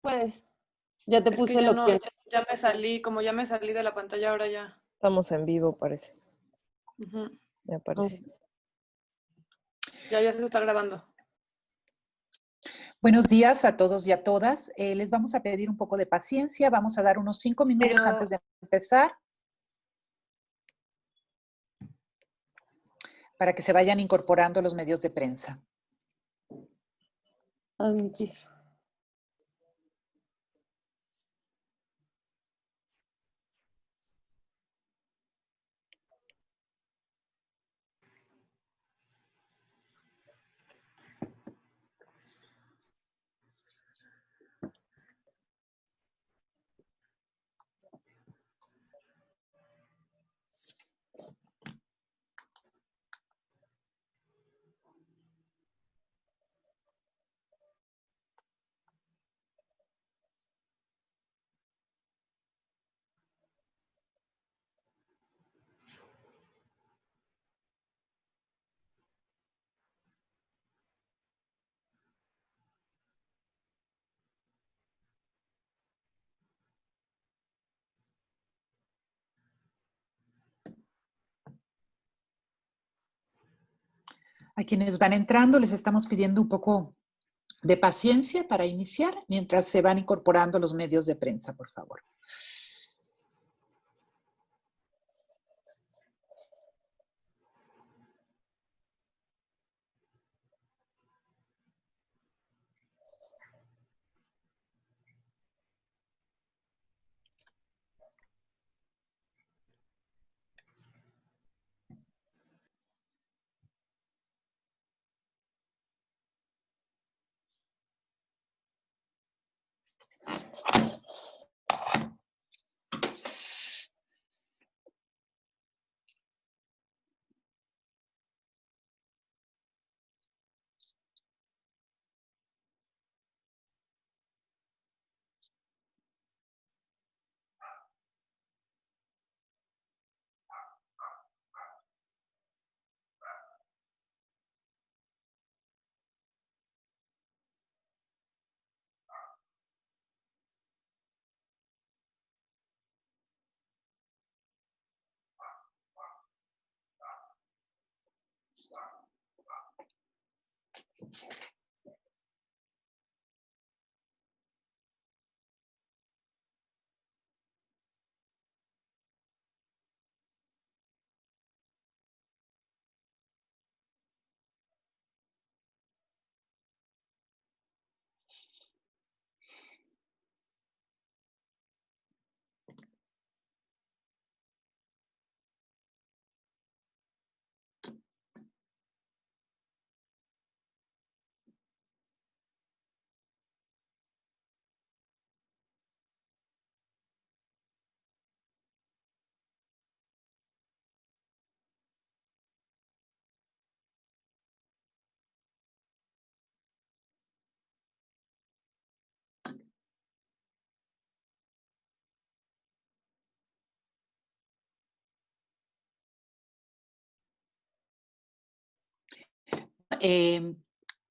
Puedes. Ya te Es que puse ya la no, opción. ya me salí, como ya me salí de la pantalla, ahora ya. Estamos en vivo, parece. Ujú. Me parece. Ya se está grabando. Buenos días a todos y a todas. Les vamos a pedir un poco de paciencia. Vamos a dar unos 5 minutos Pero- antes de empezar para que se vayan incorporando los medios de prensa. Admitir. A quienes van entrando les estamos pidiendo un poco de paciencia para iniciar mientras se van incorporando los medios de prensa, por favor.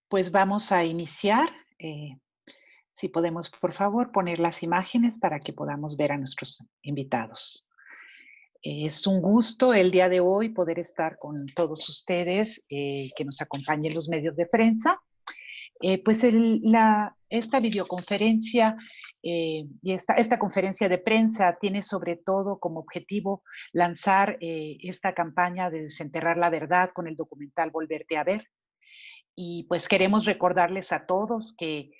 Pues vamos a iniciar. Si podemos, por favor, poner las imágenes para que podamos ver a nuestros invitados. Es un gusto el día de hoy poder estar con todos ustedes, que nos acompañen los medios de prensa. Pues esta videoconferencia y esta conferencia de prensa tiene sobre todo como objetivo lanzar esta campaña de desenterrar la verdad con el documental Volverte a ver. Y pues queremos recordarles a todos que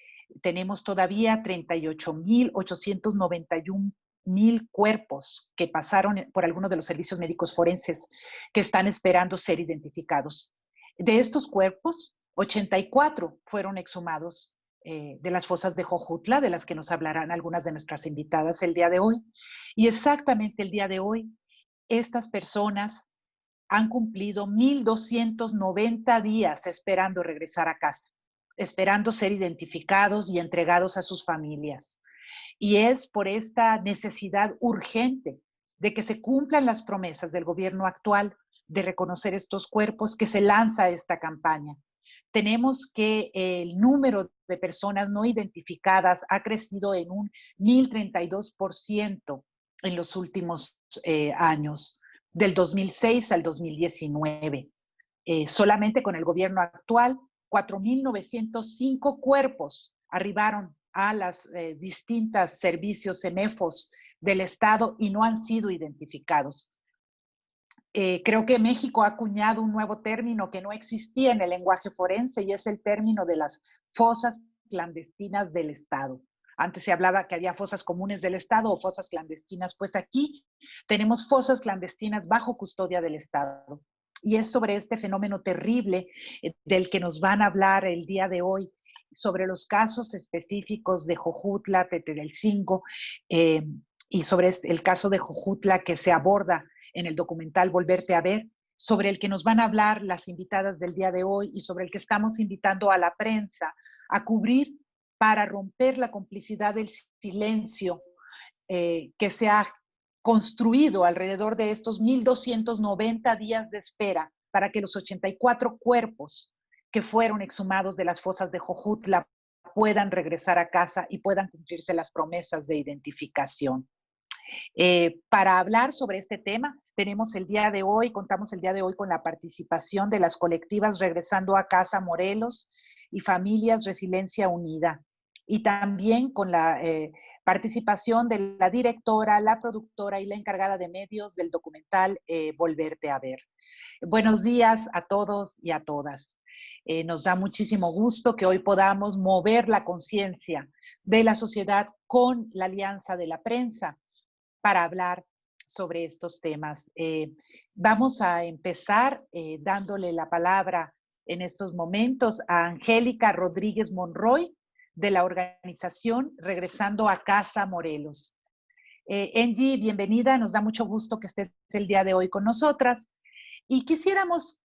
tenemos todavía 38.891 cuerpos que pasaron por algunos de los servicios médicos forenses que están esperando ser identificados. De estos cuerpos, 84 fueron exhumados de las fosas de Jojutla, de las que nos hablarán algunas de nuestras invitadas el día de hoy. Y exactamente el día de hoy, estas personas han cumplido 1,290 días esperando regresar a casa, esperando ser identificados y entregados a sus familias. Y es por esta necesidad urgente de que se cumplan las promesas del gobierno actual de reconocer estos cuerpos que se lanza esta campaña. tenemos que el número de personas no identificadas ha crecido en un 1032% en los últimos años, del 2006 al 2019. Solamente con el gobierno actual, 4.905 cuerpos arribaron a los distintos servicios CEMEFOS del Estado y no han sido identificados. Creo que México ha acuñado un nuevo término que no existía en el lenguaje forense y es el término de las fosas clandestinas del Estado. Antes se hablaba que había fosas comunes del Estado o fosas clandestinas, pues aquí tenemos fosas clandestinas bajo custodia del Estado. Y es sobre este fenómeno terrible del que nos van a hablar el día de hoy, sobre los casos específicos de Jojutla, Tetelcingo, y sobre el caso de Jojutla que se aborda en el documental Volverte a Ver, sobre el que nos van a hablar las invitadas del día de hoy y sobre el que estamos invitando a la prensa a cubrir para romper la complicidad del silencio que se ha construido alrededor de estos 1.290 días de espera para que los 84 cuerpos que fueron exhumados de las fosas de Jojutla puedan regresar a casa y puedan cumplirse las promesas de identificación. Para hablar sobre este tema, contamos el día de hoy con la participación de las colectivas Regresando a Casa Morelos y Familias Resiliencia Unida, y también con la participación de la directora, la productora y la encargada de medios del documental Volverte a Ver. Buenos días a todos y a todas. Nos da muchísimo gusto que hoy podamos mover la conciencia de la sociedad con la alianza de la prensa para hablar sobre estos temas. Vamos a empezar dándole la palabra en estos momentos a Angélica Rodríguez Monroy, de la organización Regresando a Casa Morelos. Angie, bienvenida, nos da mucho gusto que estés el día de hoy con nosotras. Y quisiéramos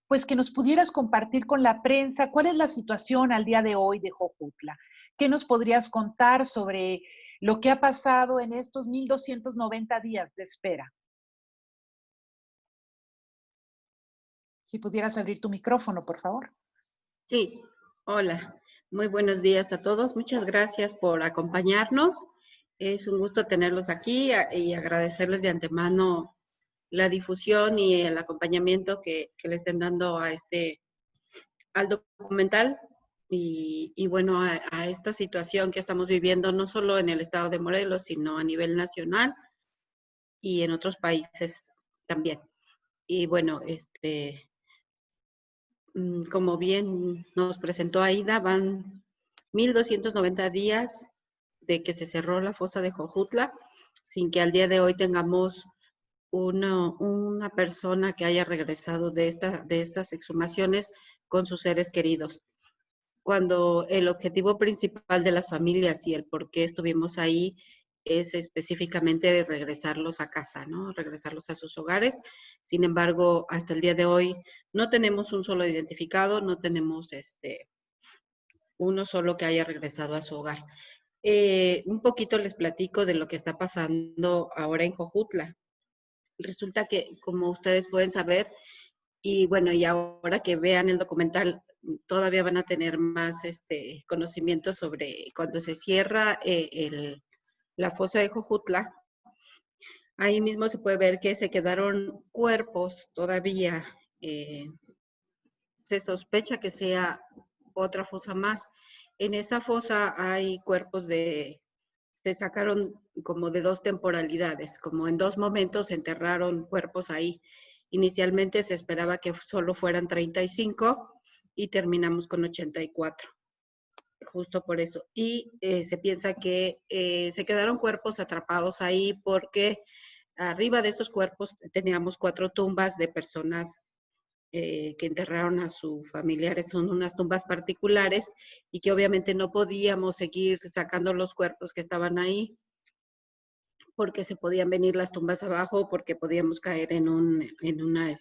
pues que nos pudieras compartir con la prensa cuál es la situación al día de hoy de Jojutla. ¿Qué nos podrías contar sobre lo que ha pasado en estos 1.290 días de espera? Si pudieras abrir tu micrófono, por favor. Sí, hola, muy buenos días a todos. Muchas gracias por acompañarnos. Es un gusto tenerlos aquí y agradecerles de antemano la difusión y el acompañamiento que le estén dando al documental y bueno, a esta situación que estamos viviendo, no solo en el estado de Morelos, sino a nivel nacional y en otros países también. Y bueno, como bien nos presentó Aida, van 1.290 días de que se cerró la fosa de Jojutla, sin que al día de hoy tengamos una persona que haya regresado de estas exhumaciones con sus seres queridos. Cuando el objetivo principal de las familias y el por qué estuvimos ahí es específicamente de regresarlos a casa, ¿no? Regresarlos a sus hogares. Sin embargo, hasta el día de hoy no tenemos un solo identificado, no tenemos uno solo que haya regresado a su hogar. Un poquito les platico de lo que está pasando ahora en Jojutla. Resulta que, como ustedes pueden saber, y bueno, y ahora que vean el documental, todavía van a tener más conocimiento sobre cuando se cierra la fosa de Jojutla. Ahí mismo se puede ver que se quedaron cuerpos todavía. Se sospecha que sea otra fosa más. En esa fosa hay cuerpos se sacaron como de dos temporalidades, como en dos momentos se enterraron cuerpos ahí. Inicialmente se esperaba que solo fueran 35 y terminamos con 84, justo por eso. Y se piensa que se quedaron cuerpos atrapados ahí porque arriba de esos cuerpos teníamos 4 tumbas de personas que enterraron a sus familiares. Son unas tumbas particulares y que obviamente no podíamos seguir sacando los cuerpos que estaban ahí porque se podían venir las tumbas abajo, porque podíamos caer en una,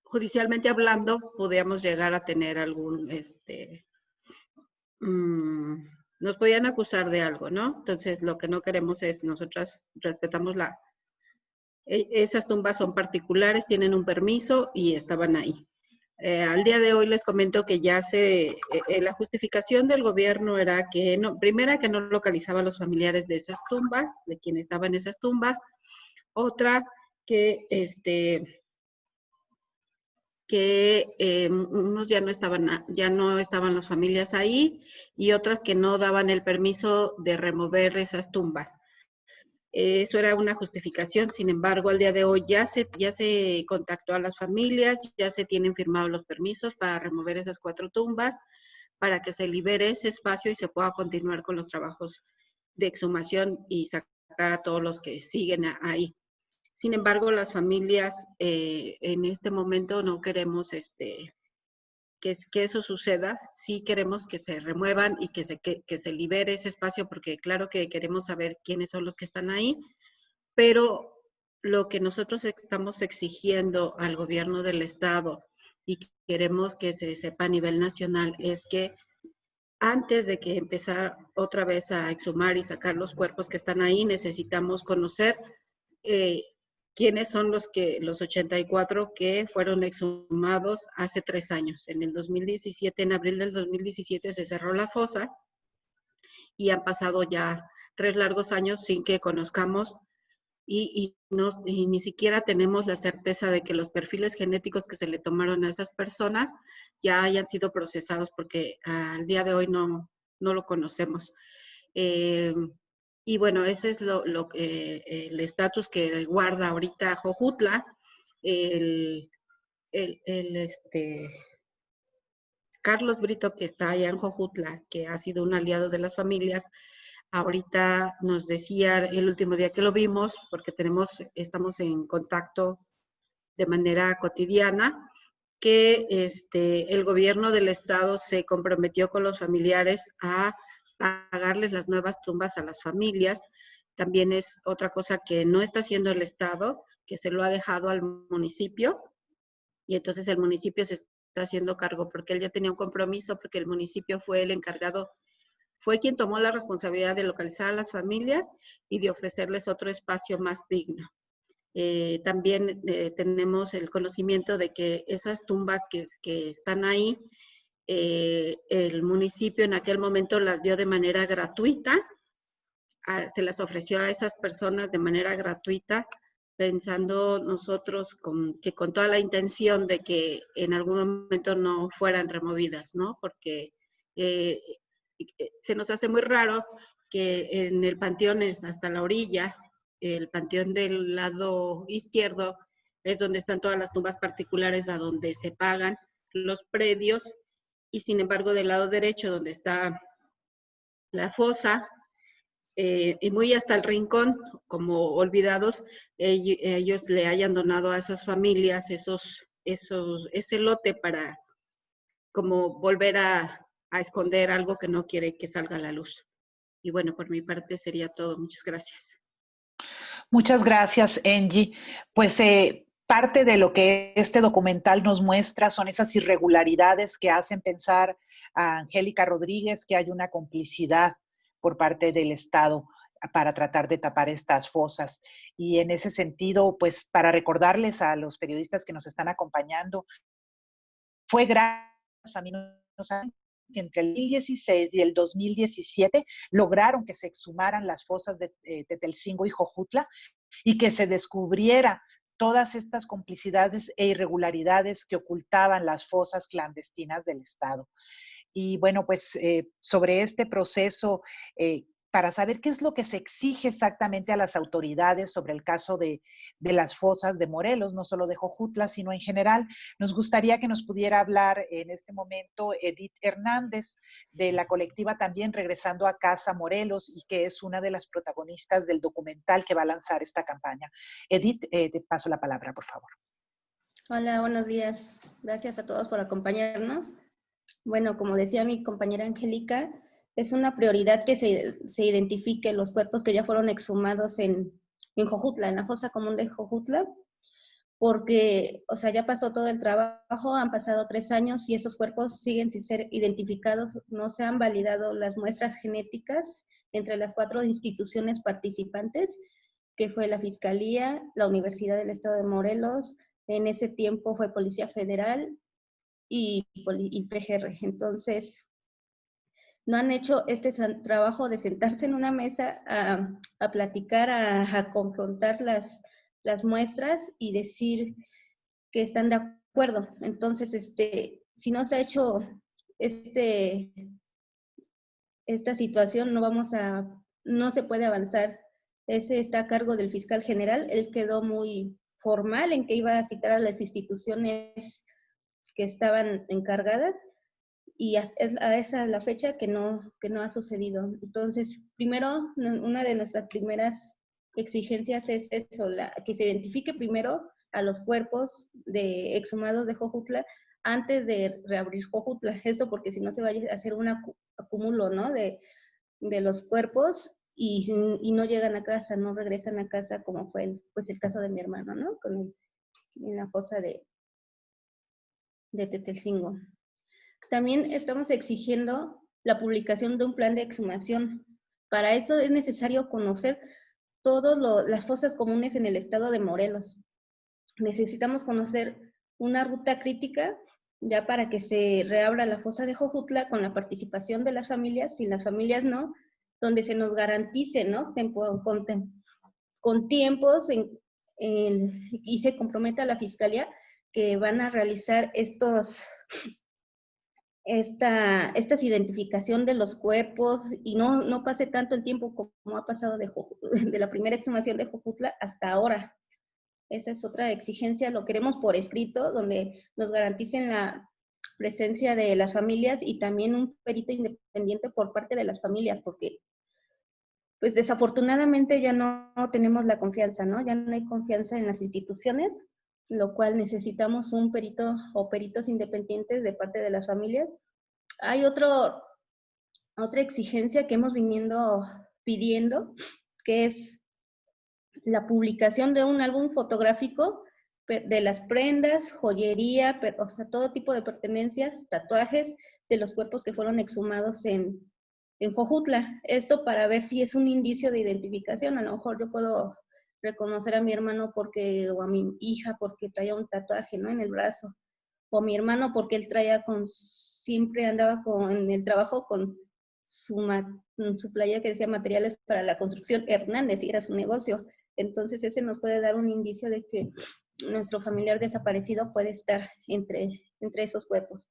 judicialmente hablando, podíamos llegar a tener algún, nos podían acusar de algo, ¿no? Entonces, lo que no queremos es, nosotras respetamos Esas tumbas son particulares, tienen un permiso y estaban ahí. Al día de hoy les comento que ya la justificación del gobierno era que primera, que no localizaba a los familiares de esas tumbas, de quienes estaban en esas tumbas. Otra, que unos ya no estaban las familias ahí, y otras que no daban el permiso de remover esas tumbas. Eso era una justificación. Sin embargo, al día de hoy ya se contactó a las familias, ya se tienen firmados los permisos para remover esas 4 tumbas, para que se libere ese espacio y se pueda continuar con los trabajos de exhumación y sacar a todos los que siguen ahí. Sin embargo, las familias en este momento no queremos que eso suceda. Sí queremos que se remuevan y que se libere ese espacio, porque claro que queremos saber quiénes son los que están ahí, pero lo que nosotros estamos exigiendo al gobierno del estado y queremos que se sepa a nivel nacional es que antes de que empezar otra vez a exhumar y sacar los cuerpos que están ahí, necesitamos conocer quiénes son los 84 que fueron exhumados hace 3 años. En el 2017, en abril del 2017 se cerró la fosa y han pasado ya 3 largos años sin que conozcamos y ni siquiera tenemos la certeza de que los perfiles genéticos que se le tomaron a esas personas ya hayan sido procesados, porque al día de hoy no lo conocemos. Y bueno, ese es el estatus que guarda ahorita Jojutla. Carlos Brito, que está allá en Jojutla, que ha sido un aliado de las familias, ahorita nos decía el último día que lo vimos, porque estamos en contacto de manera cotidiana, que el gobierno del estado se comprometió con los familiares a pagarles las nuevas tumbas a las familias. También es otra cosa que no está haciendo el estado, que se lo ha dejado al municipio, y entonces el municipio se está haciendo cargo, porque él ya tenía un compromiso, porque el municipio fue el encargado, fue quien tomó la responsabilidad de localizar a las familias y de ofrecerles otro espacio más digno. También tenemos el conocimiento de que esas tumbas que están ahí, el municipio en aquel momento las dio de manera gratuita, se las ofreció a esas personas de manera gratuita, pensando nosotros que con toda la intención de que en algún momento no fueran removidas, ¿no? Porque se nos hace muy raro que en el panteón hasta la orilla, el panteón del lado izquierdo es donde están todas las tumbas particulares, a donde se pagan los predios, y sin embargo del lado derecho, donde está la fosa, y muy hasta el rincón, como olvidados, ellos le hayan donado a esas familias ese lote para como volver a esconder algo que no quiere que salga a la luz. Y bueno, por mi parte sería todo. Muchas gracias. Muchas gracias, Angie. Pues parte de lo que este documental nos muestra son esas irregularidades que hacen pensar a Angélica Rodríguez que hay una complicidad por parte del Estado para tratar de tapar estas fosas. Y en ese sentido, pues para recordarles a los periodistas que nos están acompañando, fue gracias a las familias que entre el 2016 y el 2017 lograron que se exhumaran las fosas de Tetelcingo y Jojutla y que se descubriera todas estas complicidades e irregularidades que ocultaban las fosas clandestinas del Estado. Y bueno, pues sobre este proceso, para saber qué es lo que se exige exactamente a las autoridades sobre el caso de las fosas de Morelos, no solo de Jojutla, sino en general, nos gustaría que nos pudiera hablar en este momento Edith Hernández, de la colectiva también Regresando a Casa Morelos, y que es una de las protagonistas del documental que va a lanzar esta campaña. Edith, te paso la palabra, por favor. Hola, buenos días. Gracias a todos por acompañarnos. Bueno, como decía mi compañera Angélica, es una prioridad que se identifique los cuerpos que ya fueron exhumados en Jojutla, en la fosa común de Jojutla, porque, o sea, ya pasó todo el trabajo, han pasado 3 años y esos cuerpos siguen sin ser identificados, no se han validado las muestras genéticas entre las 4 instituciones participantes, que fue la Fiscalía, la Universidad del Estado de Morelos, en ese tiempo fue Policía Federal y PGR. Entonces, no han hecho este trabajo de sentarse en una mesa a platicar, a confrontar las muestras y decir que están de acuerdo. Entonces, si no se ha hecho esta situación, no se puede avanzar. Ese está a cargo del fiscal general. Él quedó muy formal en que iba a citar a las instituciones que estaban encargadas, y esa es la fecha que no ha sucedido. Entonces, primero, una de nuestras primeras exigencias es eso, que se identifique primero a los cuerpos de exhumados de Jojutla antes de reabrir Jojutla. Esto porque si no se vaya a hacer un acúmulo, ¿no?, de los cuerpos y no llegan a casa, no regresan a casa, como fue el caso de mi hermano, ¿no?, en la fosa de Tetelcingo. También estamos exigiendo la publicación de un plan de exhumación. Para eso es necesario conocer todas las fosas comunes en el estado de Morelos. Necesitamos conocer una ruta crítica ya para que se reabra la fosa de Jojutla con la participación de las familias, sin las familias no, donde se nos garantice, ¿no?, con tiempos y se comprometa a la Fiscalía que van a realizar esta identificación de los cuerpos y no pase tanto el tiempo como ha pasado de la primera exhumación de Jojutla hasta ahora. Esa es otra exigencia, lo queremos por escrito, donde nos garanticen la presencia de las familias y también un perito independiente por parte de las familias, porque pues desafortunadamente ya no tenemos la confianza, ¿no? Ya no hay confianza en las instituciones, lo cual necesitamos un perito o peritos independientes de parte de las familias. Hay otra exigencia que hemos venido pidiendo, que es la publicación de un álbum fotográfico de las prendas, joyería, o sea, todo tipo de pertenencias, tatuajes de los cuerpos que fueron exhumados en Jojutla. Esto para ver si es un indicio de identificación. A lo mejor yo puedo reconocer a mi hermano o a mi hija porque traía un tatuaje, ¿no?, en el brazo, o a mi hermano porque él siempre andaba en el trabajo con su playa que decía materiales para la construcción Hernández, y era su negocio. Entonces ese nos puede dar un indicio de que nuestro familiar desaparecido puede estar entre esos cuerpos.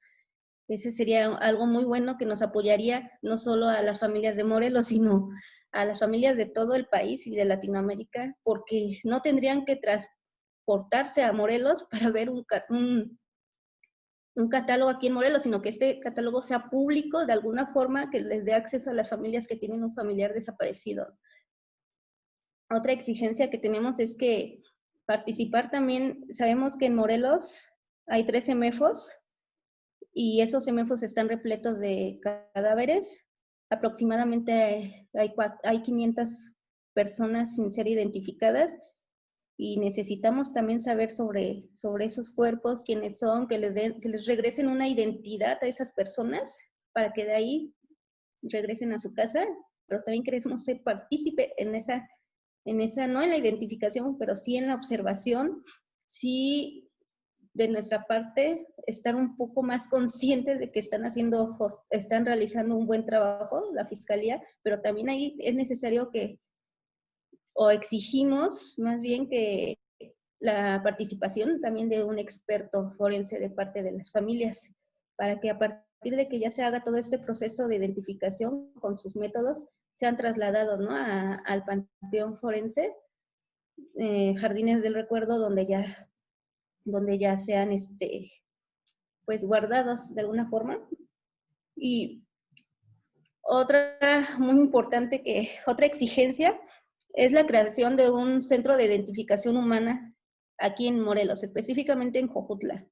Ese sería algo muy bueno que nos apoyaría no solo a las familias de Morelos, sino a las familias de todo el país y de Latinoamérica, porque no tendrían que transportarse a Morelos para ver un catálogo aquí en Morelos, sino que este catálogo sea público de alguna forma, que les dé acceso a las familias que tienen un familiar desaparecido. Otra exigencia que tenemos es que participar también, sabemos que en Morelos hay 3 CEMEFOS y esos CEMEFOS están repletos de cadáveres. Aproximadamente hay 500 personas sin ser identificadas y necesitamos también saber sobre esos cuerpos, quiénes son, que les regresen una identidad a esas personas para que de ahí regresen a su casa, pero también queremos ser partícipe en esa, no en la identificación, pero sí en la observación, sí de nuestra parte estar un poco más conscientes de que están realizando un buen trabajo la Fiscalía, pero también ahí es necesario o exigimos más bien que la participación también de un experto forense de parte de las familias, para que a partir de que ya se haga todo este proceso de identificación con sus métodos, sean trasladados, ¿no?, al Panteón Forense, Jardines del Recuerdo, donde ya sean pues guardados de alguna forma. Y otra muy importante, otra exigencia es la creación de un centro de identificación humana aquí en Morelos, específicamente en Jojutla.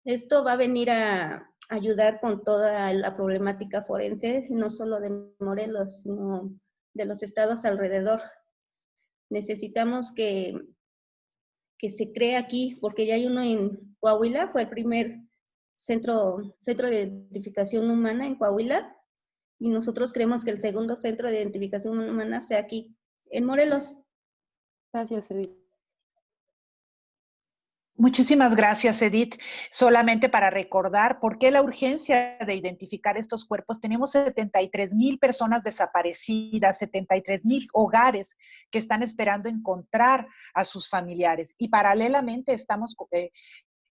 Esto va a venir a ayudar con toda la problemática forense, no solo de Morelos, sino de los estados alrededor. Necesitamos que se cree aquí, porque ya hay uno en Coahuila, fue el primer centro de identificación humana en Coahuila, y nosotros creemos que el segundo centro de identificación humana sea aquí, en Morelos. Gracias, Edith. Muchísimas gracias, Edith. Solamente para recordar por qué la urgencia de identificar estos cuerpos. Tenemos 73,000 personas desaparecidas, 73,000 hogares que están esperando encontrar a sus familiares. Y paralelamente estamos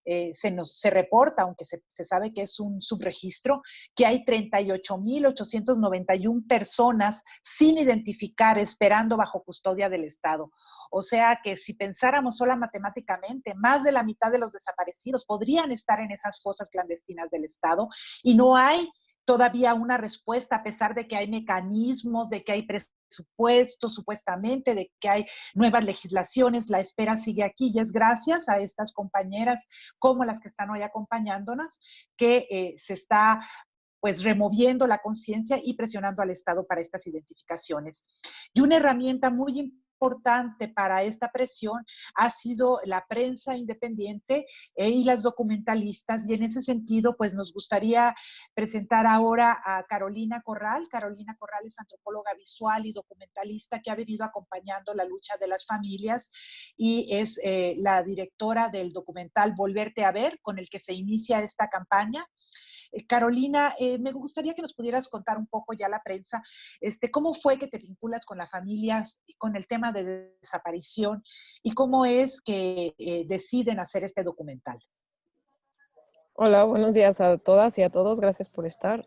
se reporta, aunque se sabe que es un subregistro, que hay 38,891 personas sin identificar, esperando bajo custodia del Estado. O sea que si pensáramos sola matemáticamente, más de la mitad de los desaparecidos podrían estar en esas fosas clandestinas del Estado y no hay todavía una respuesta, a pesar de que hay mecanismos, de que hay presupuesto, supuestamente, de que hay nuevas legislaciones. La espera sigue aquí y es gracias a estas compañeras como las que están hoy acompañándonos que se está pues removiendo la conciencia y presionando al Estado para estas identificaciones. Y una herramienta muy importante para esta presión ha sido la prensa independiente y las documentalistas, y en ese sentido pues nos gustaría presentar ahora a Carolina Corral. Carolina Corral es antropóloga visual y documentalista que ha venido acompañando la lucha de las familias y es la directora del documental Volverte a Ver, con el que se inicia esta campaña. Carolina, me gustaría que nos pudieras contar un poco ya la prensa, cómo fue que te vinculas con las familias, con el tema de desaparición y cómo es que deciden hacer este documental. Hola, buenos días a todas y a todos. Gracias por estar.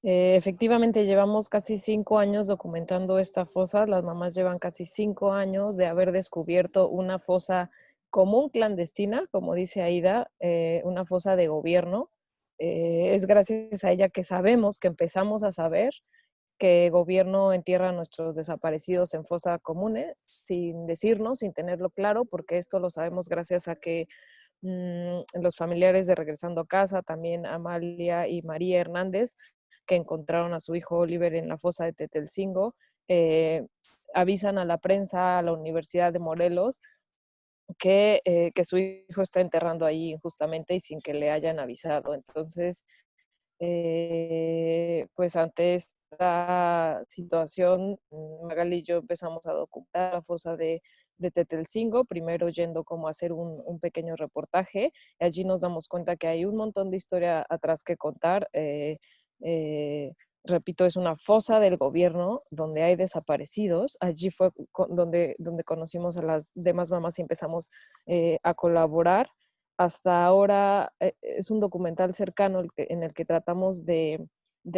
Efectivamente, llevamos casi 5 años documentando esta fosa. Las mamás llevan casi 5 años de haber descubierto una fosa común clandestina, como dice Aida, una fosa de gobierno. Es gracias a ella que sabemos, que empezamos a saber que gobierno entierra a nuestros desaparecidos en fosas comunes, sin decirnos, sin tenerlo claro, porque esto lo sabemos gracias a que los familiares de Regresando a Casa, también Amalia y María Hernández, que encontraron a su hijo Oliver en la fosa de Tetelcingo, avisan a la prensa, a la Universidad de Morelos, que su hijo está enterrando ahí injustamente y sin que le hayan avisado. Entonces, pues ante esta situación, Magali y yo empezamos a documentar la fosa de Tetelcingo, primero yendo como a hacer un pequeño reportaje. Y allí nos damos cuenta que hay un montón de historia atrás que contar. Repito, es una fosa del gobierno donde hay desaparecidos. Allí fue donde conocimos a las demás mamás y empezamos a colaborar. Hasta ahora es un documental cercano en el que tratamos de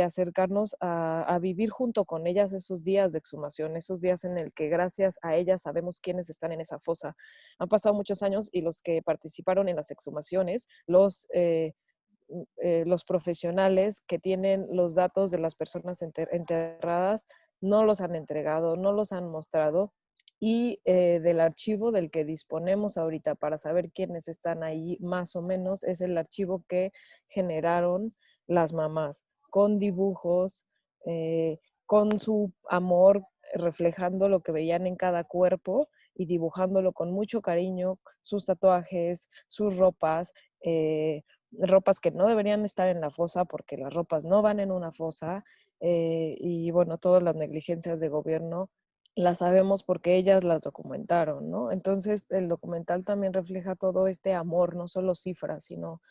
acercarnos a vivir junto con ellas esos días de exhumación, esos días en el que gracias a ellas sabemos quiénes están en esa fosa. Han pasado muchos años y los que participaron en las exhumaciones, los profesionales que tienen los datos de las personas enterradas, no los han entregado, no los han mostrado. Y del archivo del que disponemos ahorita para saber quiénes están ahí más o menos es el archivo que generaron las mamás, con dibujos, con su amor, reflejando lo que veían en cada cuerpo y dibujándolo con mucho cariño, sus tatuajes, sus ropas, ropas que no deberían estar en la fosa porque las ropas no van en una fosa, y bueno, todas las negligencias de gobierno las sabemos porque ellas las documentaron, ¿no? Entonces, el documental también refleja todo este amor, no solo cifras, sino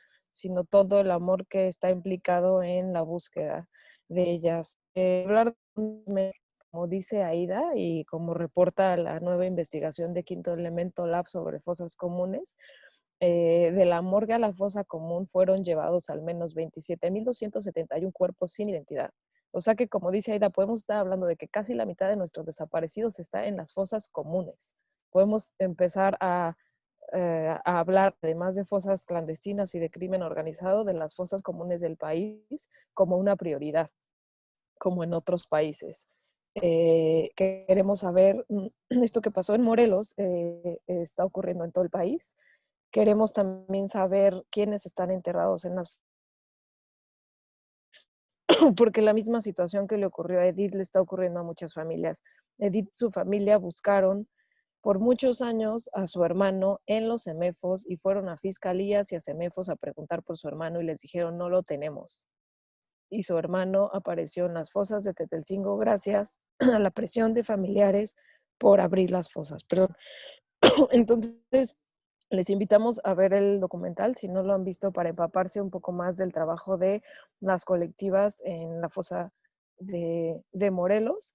todo el amor que está implicado en la búsqueda de ellas. Hablar, como dice Aida, y como reporta la nueva investigación de Quinto Elemento Lab sobre fosas comunes, de la morgue a la fosa común fueron llevados al menos 27,271 cuerpos sin identidad. O sea que, como dice Aida, podemos estar hablando de que casi la mitad de nuestros desaparecidos está en las fosas comunes. Podemos empezar a hablar, además de fosas clandestinas y de crimen organizado, de las fosas comunes del país como una prioridad, como en otros países. Queremos saber, esto que pasó en Morelos está ocurriendo en todo el país. Queremos también saber quiénes están enterrados en las porque la misma situación que le ocurrió a Edith le está ocurriendo a muchas familias. Edith y su familia buscaron por muchos años a su hermano en los CEMEFOS y fueron a fiscalías y a CEMEFOS a preguntar por su hermano y les dijeron no lo tenemos. Y su hermano apareció en las fosas de Tetelcingo gracias a la presión de familiares por abrir las fosas, perdón. Entonces, les invitamos a ver el documental, si no lo han visto, para empaparse un poco más del trabajo de las colectivas en la fosa de Morelos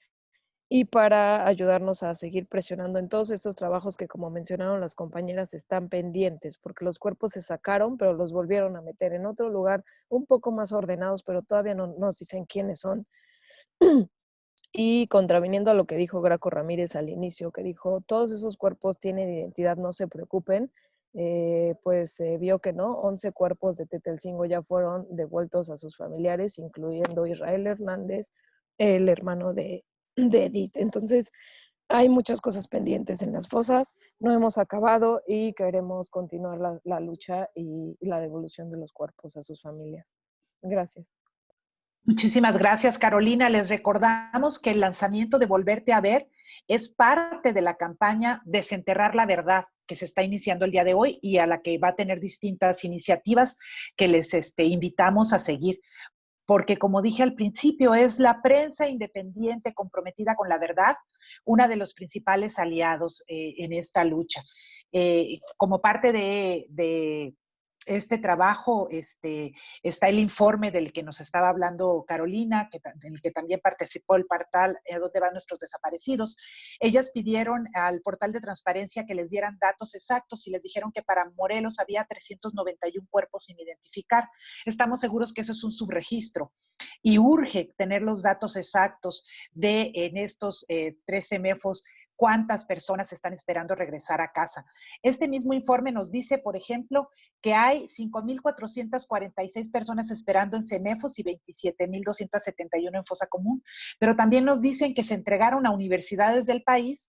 y para ayudarnos a seguir presionando en todos estos trabajos que, como mencionaron las compañeras, están pendientes, porque los cuerpos se sacaron, pero los volvieron a meter en otro lugar un poco más ordenados, pero todavía no nos dicen quiénes son. Y contraviniendo a lo que dijo Graco Ramírez al inicio, que dijo, todos esos cuerpos tienen identidad, no se preocupen, pues se vio que no, 11 cuerpos de Tetelcingo ya fueron devueltos a sus familiares, incluyendo Israel Hernández, el hermano de Edith. Entonces, hay muchas cosas pendientes en las fosas, no hemos acabado y queremos continuar la lucha y la devolución de los cuerpos a sus familias. Gracias. Muchísimas gracias, Carolina. Les recordamos que el lanzamiento de Volverte a Ver es parte de la campaña Desenterrar la Verdad, que se está iniciando el día de hoy y a la que va a tener distintas iniciativas que les invitamos a seguir. Porque, como dije al principio, es la prensa independiente comprometida con la verdad, uno de los principales aliados en esta lucha. Como parte de este trabajo está el informe del que nos estaba hablando Carolina, en el que también participó el portal ¿Dónde van nuestros desaparecidos? Ellas pidieron al portal de transparencia que les dieran datos exactos y les dijeron que para Morelos había 391 cuerpos sin identificar. Estamos seguros que eso es un subregistro y urge tener los datos exactos de en estos 13 MEFOS cuántas personas están esperando regresar a casa. Este mismo informe nos dice, por ejemplo, que hay 5,446 personas esperando en CEMEFOS y 27,271 en fosa común, pero también nos dicen que se entregaron a universidades del país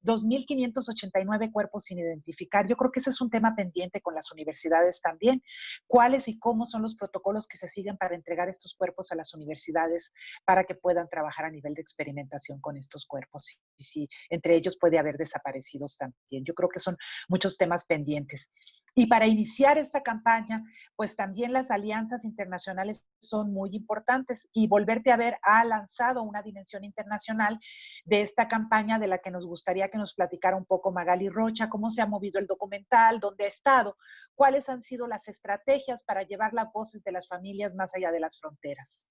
2,589 cuerpos sin identificar. Yo creo que ese es un tema pendiente con las universidades también. ¿Cuáles y cómo son los protocolos que se siguen para entregar estos cuerpos a las universidades para que puedan trabajar a nivel de experimentación con estos cuerpos? Y si entre ellos puede haber desaparecidos también. Yo creo que son muchos temas pendientes. Y para iniciar esta campaña, pues también las alianzas internacionales son muy importantes y Volverte a Ver ha lanzado una dimensión internacional de esta campaña de la que nos gustaría que nos platicara un poco Magali Rocha, cómo se ha movido el documental, dónde ha estado, cuáles han sido las estrategias para llevar las voces de las familias más allá de las fronteras.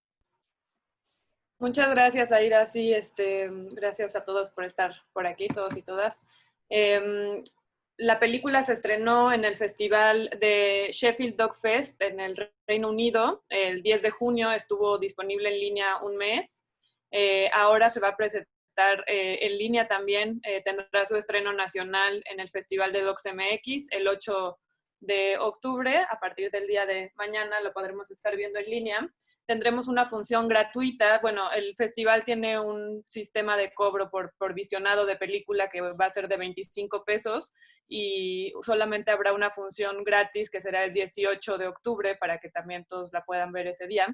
Muchas gracias, Aida. Sí, gracias a todos por estar por aquí, todos y todas. La película se estrenó en el festival de Sheffield Dog Fest en el Reino Unido. El 10 de junio estuvo disponible en línea un mes. Ahora se va a presentar en línea también. Tendrá su estreno nacional en el Festival de Docs MX el 8 de octubre. A partir del día de mañana lo podremos estar viendo en línea. Tendremos una función gratuita. Bueno, el festival tiene un sistema de cobro por visionado de película que va a ser de 25 pesos y solamente habrá una función gratis que será el 18 de octubre para que también todos la puedan ver ese día.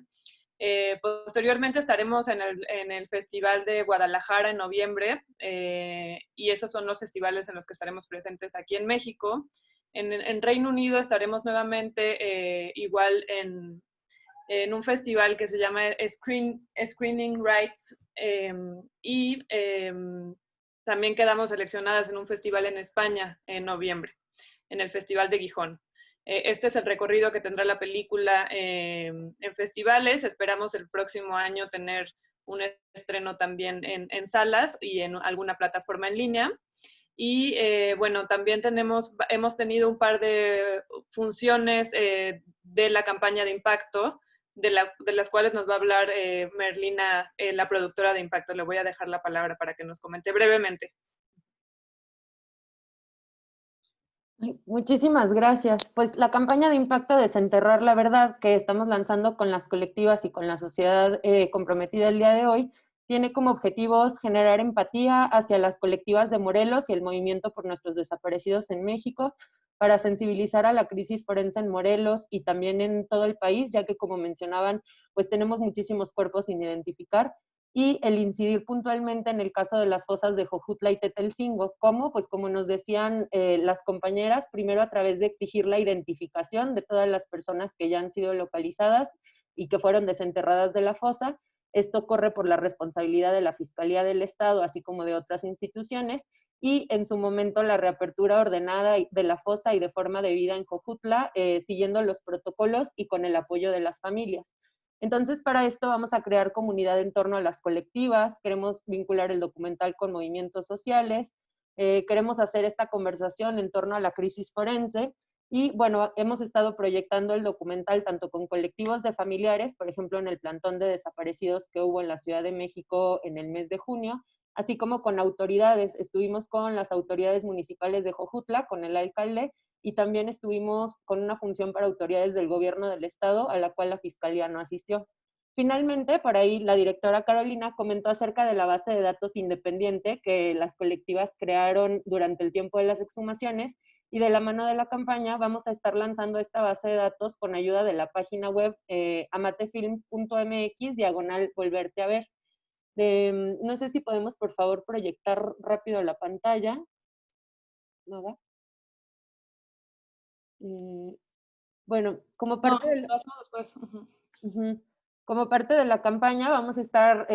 Posteriormente estaremos en el Festival de Guadalajara en noviembre y esos son los festivales en los que estaremos presentes aquí en México. En Reino Unido estaremos nuevamente igual en un festival que se llama Screening Rights y también quedamos seleccionadas en un festival en España en noviembre, en el Festival de Gijón. Este es el recorrido que tendrá la película en festivales. Esperamos el próximo año tener un estreno también en salas y en alguna plataforma en línea. Y bueno, también hemos tenido un par de funciones de la campaña de impacto, de las cuales nos va a hablar Merlina, la productora de Impacto. Le voy a dejar la palabra para que nos comente brevemente. Muchísimas gracias. Pues la campaña de Impacto Desenterrar la Verdad que estamos lanzando con las colectivas y con la sociedad comprometida el día de hoy tiene como objetivos generar empatía hacia las colectivas de Morelos y el movimiento por nuestros desaparecidos en México, para sensibilizar a la crisis forense en Morelos y también en todo el país, ya que, como mencionaban, pues tenemos muchísimos cuerpos sin identificar, y el incidir puntualmente en el caso de las fosas de Jojutla y Tetelcingo. ¿Cómo? Pues como nos decían las compañeras, primero a través de exigir la identificación de todas las personas que ya han sido localizadas y que fueron desenterradas de la fosa, Esto corre por la responsabilidad de la Fiscalía del Estado, así como de otras instituciones, y en su momento la reapertura ordenada de la fosa y de forma debida en Jojutla, siguiendo los protocolos y con el apoyo de las familias. Entonces, para esto vamos a crear comunidad en torno a las colectivas, queremos vincular el documental con movimientos sociales, queremos hacer esta conversación en torno a la crisis forense, y bueno, hemos estado proyectando el documental tanto con colectivos de familiares, por ejemplo, en el plantón de desaparecidos que hubo en la Ciudad de México en el mes de junio, así como con autoridades. Estuvimos con las autoridades municipales de Jojutla, con el alcalde, y también estuvimos con una función para autoridades del gobierno del estado, a la cual la Fiscalía no asistió. Finalmente, por ahí la directora Carolina comentó acerca de la base de datos independiente que las colectivas crearon durante el tiempo de las exhumaciones, y de la mano de la campaña vamos a estar lanzando esta base de datos con ayuda de la página web amatefilms.mx/volverte a ver. No sé si podemos, por favor, proyectar rápido la pantalla. ¿Nada? Bueno, como parte del... después. Como parte de la campaña vamos a estar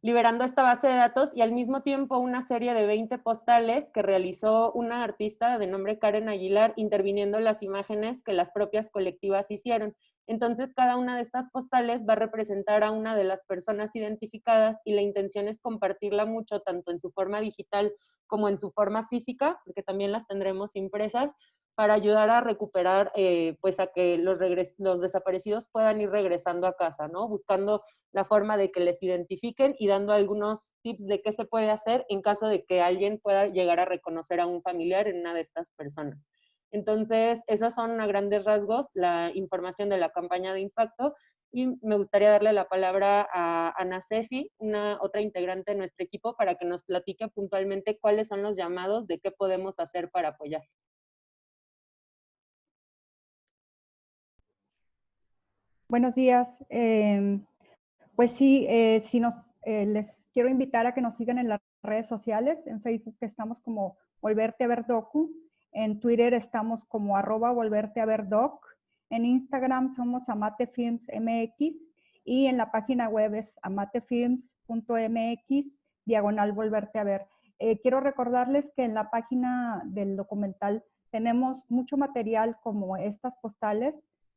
liberando esta base de datos y al mismo tiempo una serie de 20 postales que realizó una artista de nombre Karen Aguilar, interviniendo en las imágenes que las propias colectivas hicieron. Entonces, cada una de estas postales va a representar a una de las personas identificadas, y la intención es compartirla mucho, tanto en su forma digital como en su forma física, porque también las tendremos impresas, para ayudar a recuperar, pues a que los desaparecidos puedan ir regresando a casa, ¿no? Buscando la forma de que les identifiquen y dando algunos tips de qué se puede hacer en caso de que alguien pueda llegar a reconocer a un familiar en una de estas personas. Entonces, esas son a grandes rasgos la información de la campaña de impacto, y me gustaría darle la palabra a Ana Ceci, otra integrante de nuestro equipo, para que nos platique puntualmente cuáles son los llamados de qué podemos hacer para apoyar. Buenos días. Pues sí, les quiero invitar a que nos sigan en las redes sociales. En Facebook estamos como Volverte a Ver Docu. En Twitter estamos como @volverteaverdoc. En Instagram somos amatefilmsmx. Y en la página web es amatefilms.mx/volverte a ver. Quiero recordarles que en la página del documental tenemos mucho material como estas postales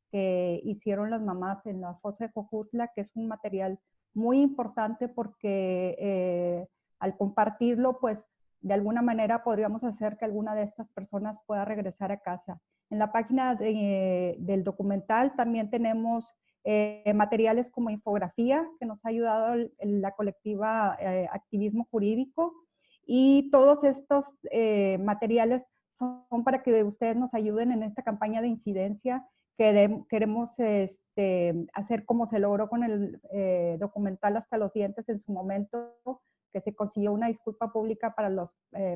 que hicieron las mamás en la fosa de Jojutla, que es un material muy importante porque al compartirlo, pues de alguna manera podríamos hacer que alguna de estas personas pueda regresar a casa. En la página del documental también tenemos materiales como infografía, que nos ha ayudado la colectiva Activismo Jurídico, y todos estos materiales son para que ustedes nos ayuden en esta campaña de incidencia. Queremos hacer como se logró con el documental Hasta los Dientes en su momento, que se consiguió una disculpa pública para los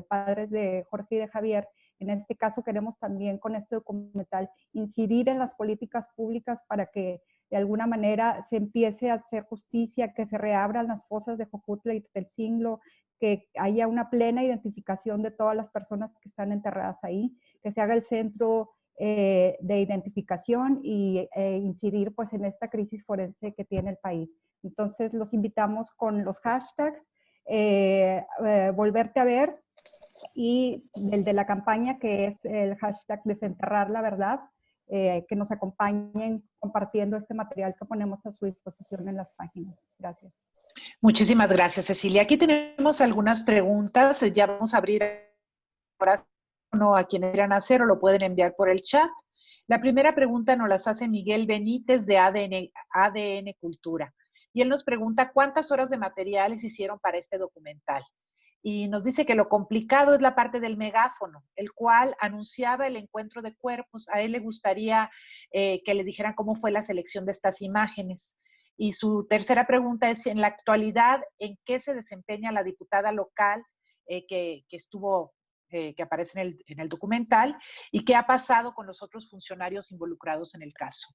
padres de Jorge y de Javier. En este caso queremos también con este documental incidir en las políticas públicas para que de alguna manera se empiece a hacer justicia, que se reabran las fosas de Jojutla y Teltzinglo, que haya una plena identificación de todas las personas que están enterradas ahí, que se haga el centro de identificación y incidir pues en esta crisis forense que tiene el país. Entonces los invitamos con los hashtags Volverte a Ver y el de la campaña, que es el hashtag Desenterrar la Verdad, que nos acompañen compartiendo este material que ponemos a su disposición en las páginas. Gracias. Muchísimas gracias, Cecilia. Aquí tenemos algunas preguntas. Ya vamos a abrir ahora a quienes quieran hacer, o lo pueden enviar por el chat. La primera pregunta nos las hace Miguel Benítez de ADN Cultura. Y él nos pregunta, ¿cuántas horas de materiales hicieron para este documental? Y nos dice que lo complicado es la parte del megáfono, el cual anunciaba el encuentro de cuerpos. A él le gustaría que le dijeran cómo fue la selección de estas imágenes. Y su tercera pregunta es, en la actualidad, ¿en qué se desempeña la diputada local que estuvo, que aparece en el documental, y qué ha pasado con los otros funcionarios involucrados en el caso?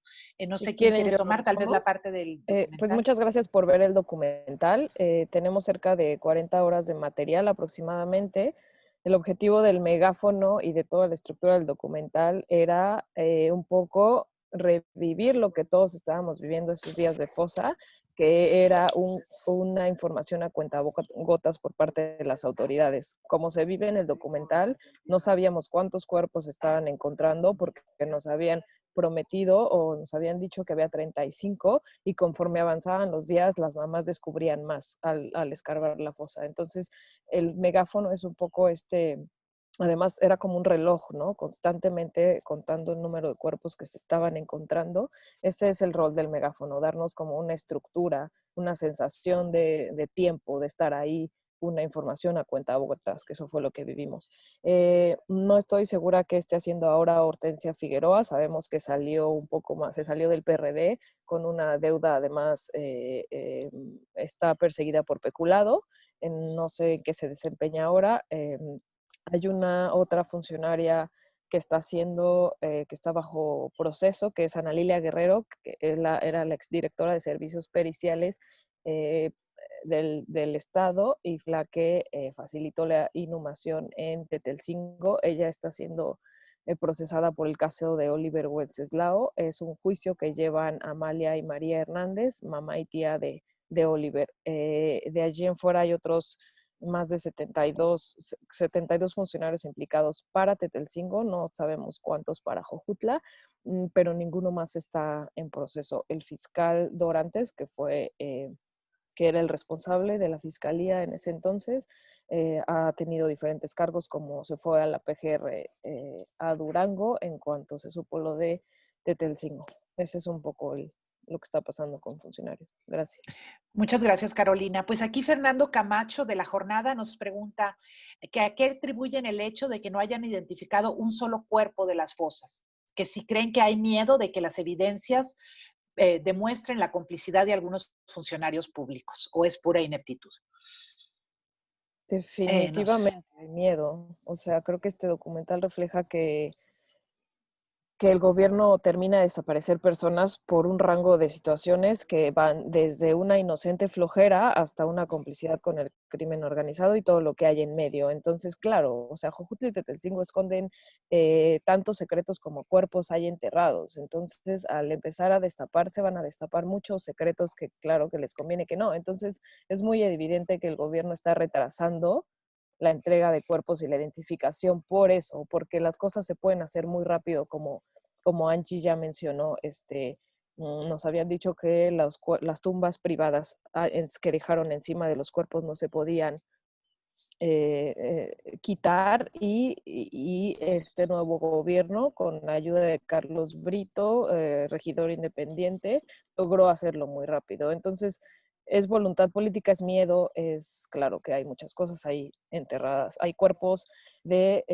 No sé quién quiere tomar tal vez la parte del documental. Pues muchas gracias por ver el documental. Tenemos cerca de 40 horas de material aproximadamente. El objetivo del megáfono y de toda la estructura del documental era un poco revivir lo que todos estábamos viviendo esos días de fosa, que era una información a cuentagotas por parte de las autoridades. Como se vive en el documental, no sabíamos cuántos cuerpos estaban encontrando porque nos habían prometido o nos habían dicho que había 35 y conforme avanzaban los días las mamás descubrían más al escarbar la fosa. Entonces el megáfono es un poco además era como un reloj, ¿no? Constantemente contando el número de cuerpos que se estaban encontrando. Ese es el rol del megáfono, darnos como una estructura, una sensación de tiempo, de estar ahí, una información a cuentagotas, que eso fue lo que vivimos. No estoy segura qué esté haciendo ahora Hortensia Figueroa, sabemos que salió un poco más, se salió del PRD con una deuda, además está perseguida por peculado, no sé en qué se desempeña ahora. Hay una otra funcionaria que está que está bajo proceso, que es Ana Lilia Guerrero, que era la exdirectora de servicios periciales del Estado y la que facilitó la inhumación en Tetelcingo. Ella está siendo procesada por el caso de Oliver Wenceslao. Es un juicio que llevan Amalia y María Hernández, mamá y tía de Oliver. De allí en fuera hay otros más de 72 funcionarios implicados para Tetelcingo, no sabemos cuántos para Jojutla, pero ninguno más está en proceso. El fiscal Dorantes, que era el responsable de la fiscalía en ese entonces, ha tenido diferentes cargos, como se fue a la PGR a Durango en cuanto se supo lo de Tetelcingo. Ese es un poco lo que está pasando con funcionarios. Gracias. Muchas gracias, Carolina. Pues aquí Fernando Camacho de La Jornada nos pregunta que a qué atribuyen el hecho de que no hayan identificado un solo cuerpo de las fosas, que si creen que hay miedo de que las evidencias demuestren la complicidad de algunos funcionarios públicos o es pura ineptitud. Definitivamente hay miedo. O sea, creo que este documental refleja que el gobierno termina de desaparecer personas por un rango de situaciones que van desde una inocente flojera hasta una complicidad con el crimen organizado y todo lo que hay en medio. Entonces, claro, o sea, Jojutla y Tetelcingo esconden tantos secretos como cuerpos hay enterrados. Entonces, al empezar a destaparse, van a destapar muchos secretos que, claro, que les conviene que no. Entonces, es muy evidente que el gobierno está retrasando la entrega de cuerpos y la identificación por eso, porque las cosas se pueden hacer muy rápido, como Angie ya mencionó. Nos habían dicho que las tumbas privadas que dejaron encima de los cuerpos no se podían quitar y este nuevo gobierno, con la ayuda de Carlos Brito, regidor independiente, logró hacerlo muy rápido. Entonces, es voluntad política, es miedo, es claro que hay muchas cosas ahí enterradas. Hay cuerpos de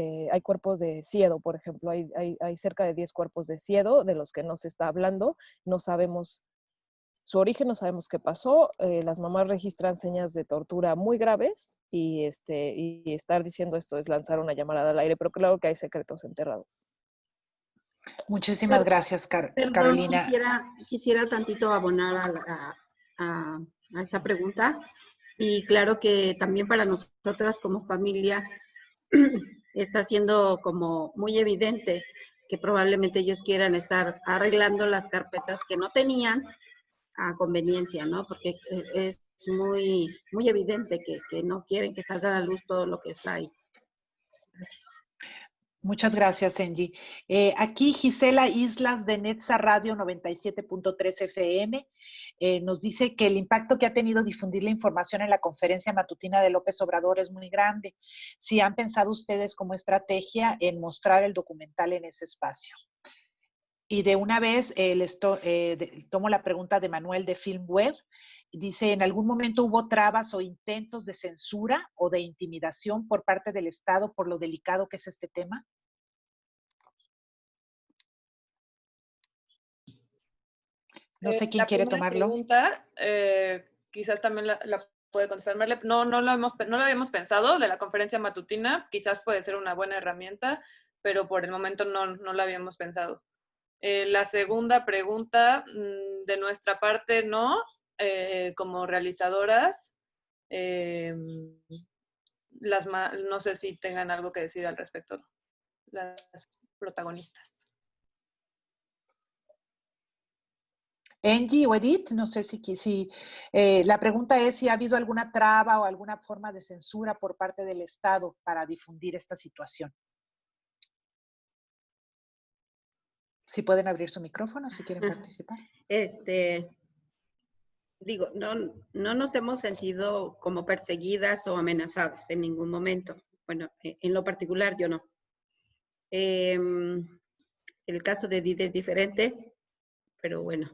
Siedo, por ejemplo, hay cerca de 10 cuerpos de Siedo de los que no se está hablando, no sabemos su origen, no sabemos qué pasó. Las mamás registran señas de tortura muy graves y estar diciendo esto es lanzar una llamarada al aire, pero claro que hay secretos enterrados. Muchísimas gracias, Carolina. Quisiera tantito abonar a esta pregunta. Y claro que también para nosotras como familia está siendo como muy evidente que probablemente ellos quieran estar arreglando las carpetas que no tenían a conveniencia, ¿no? Porque es muy, muy evidente que no quieren que salga a la luz todo lo que está ahí. Gracias. Muchas gracias, Angie. Aquí Gisela Islas de Netza Radio 97.3 FM nos dice que el impacto que ha tenido difundir la información en la conferencia matutina de López Obrador es muy grande. Si han pensado ustedes como estrategia en mostrar el documental en ese espacio. Y de una vez tomo la pregunta de Manuel de Filmweb. Dice, ¿en algún momento hubo trabas o intentos de censura o de intimidación por parte del Estado por lo delicado que es este tema? No sé quién quiere tomarlo. Pregunta, quizás también la puede contestar Merle. No lo habíamos pensado de la conferencia matutina. Quizás puede ser una buena herramienta, pero por el momento no la habíamos pensado. La segunda pregunta, de nuestra parte, no. Como realizadoras, no sé si tengan algo que decir al respecto, las protagonistas. Angie o Edith, no sé si la pregunta es si ha habido alguna traba o alguna forma de censura por parte del Estado para difundir esta situación. Si pueden abrir su micrófono, si quieren participar. Digo, no nos hemos sentido como perseguidas o amenazadas en ningún momento. Bueno, en lo particular yo no. El caso de Edith es diferente, pero bueno.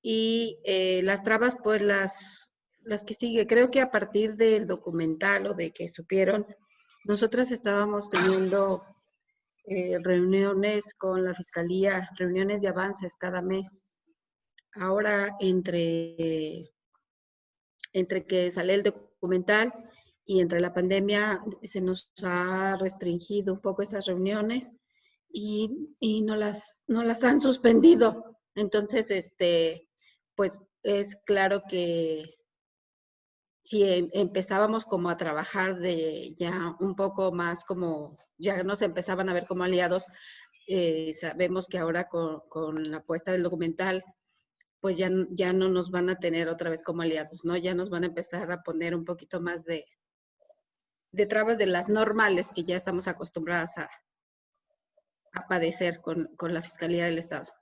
Y las trabas, pues las que sigue. Creo que a partir del documental o de que supieron, nosotras estábamos teniendo reuniones con la Fiscalía, reuniones de avances cada mes. Ahora, entre que sale el documental y entre la pandemia, se nos ha restringido un poco esas reuniones y no las han suspendido. Entonces, pues es claro que si empezábamos como a trabajar de ya un poco más como, ya nos empezaban a ver como aliados, sabemos que ahora con la puesta del documental, pues ya no nos van a tener otra vez como aliados, ¿no? Ya nos van a empezar a poner un poquito más de trabas de las normales que ya estamos acostumbradas a padecer con la Fiscalía del Estado.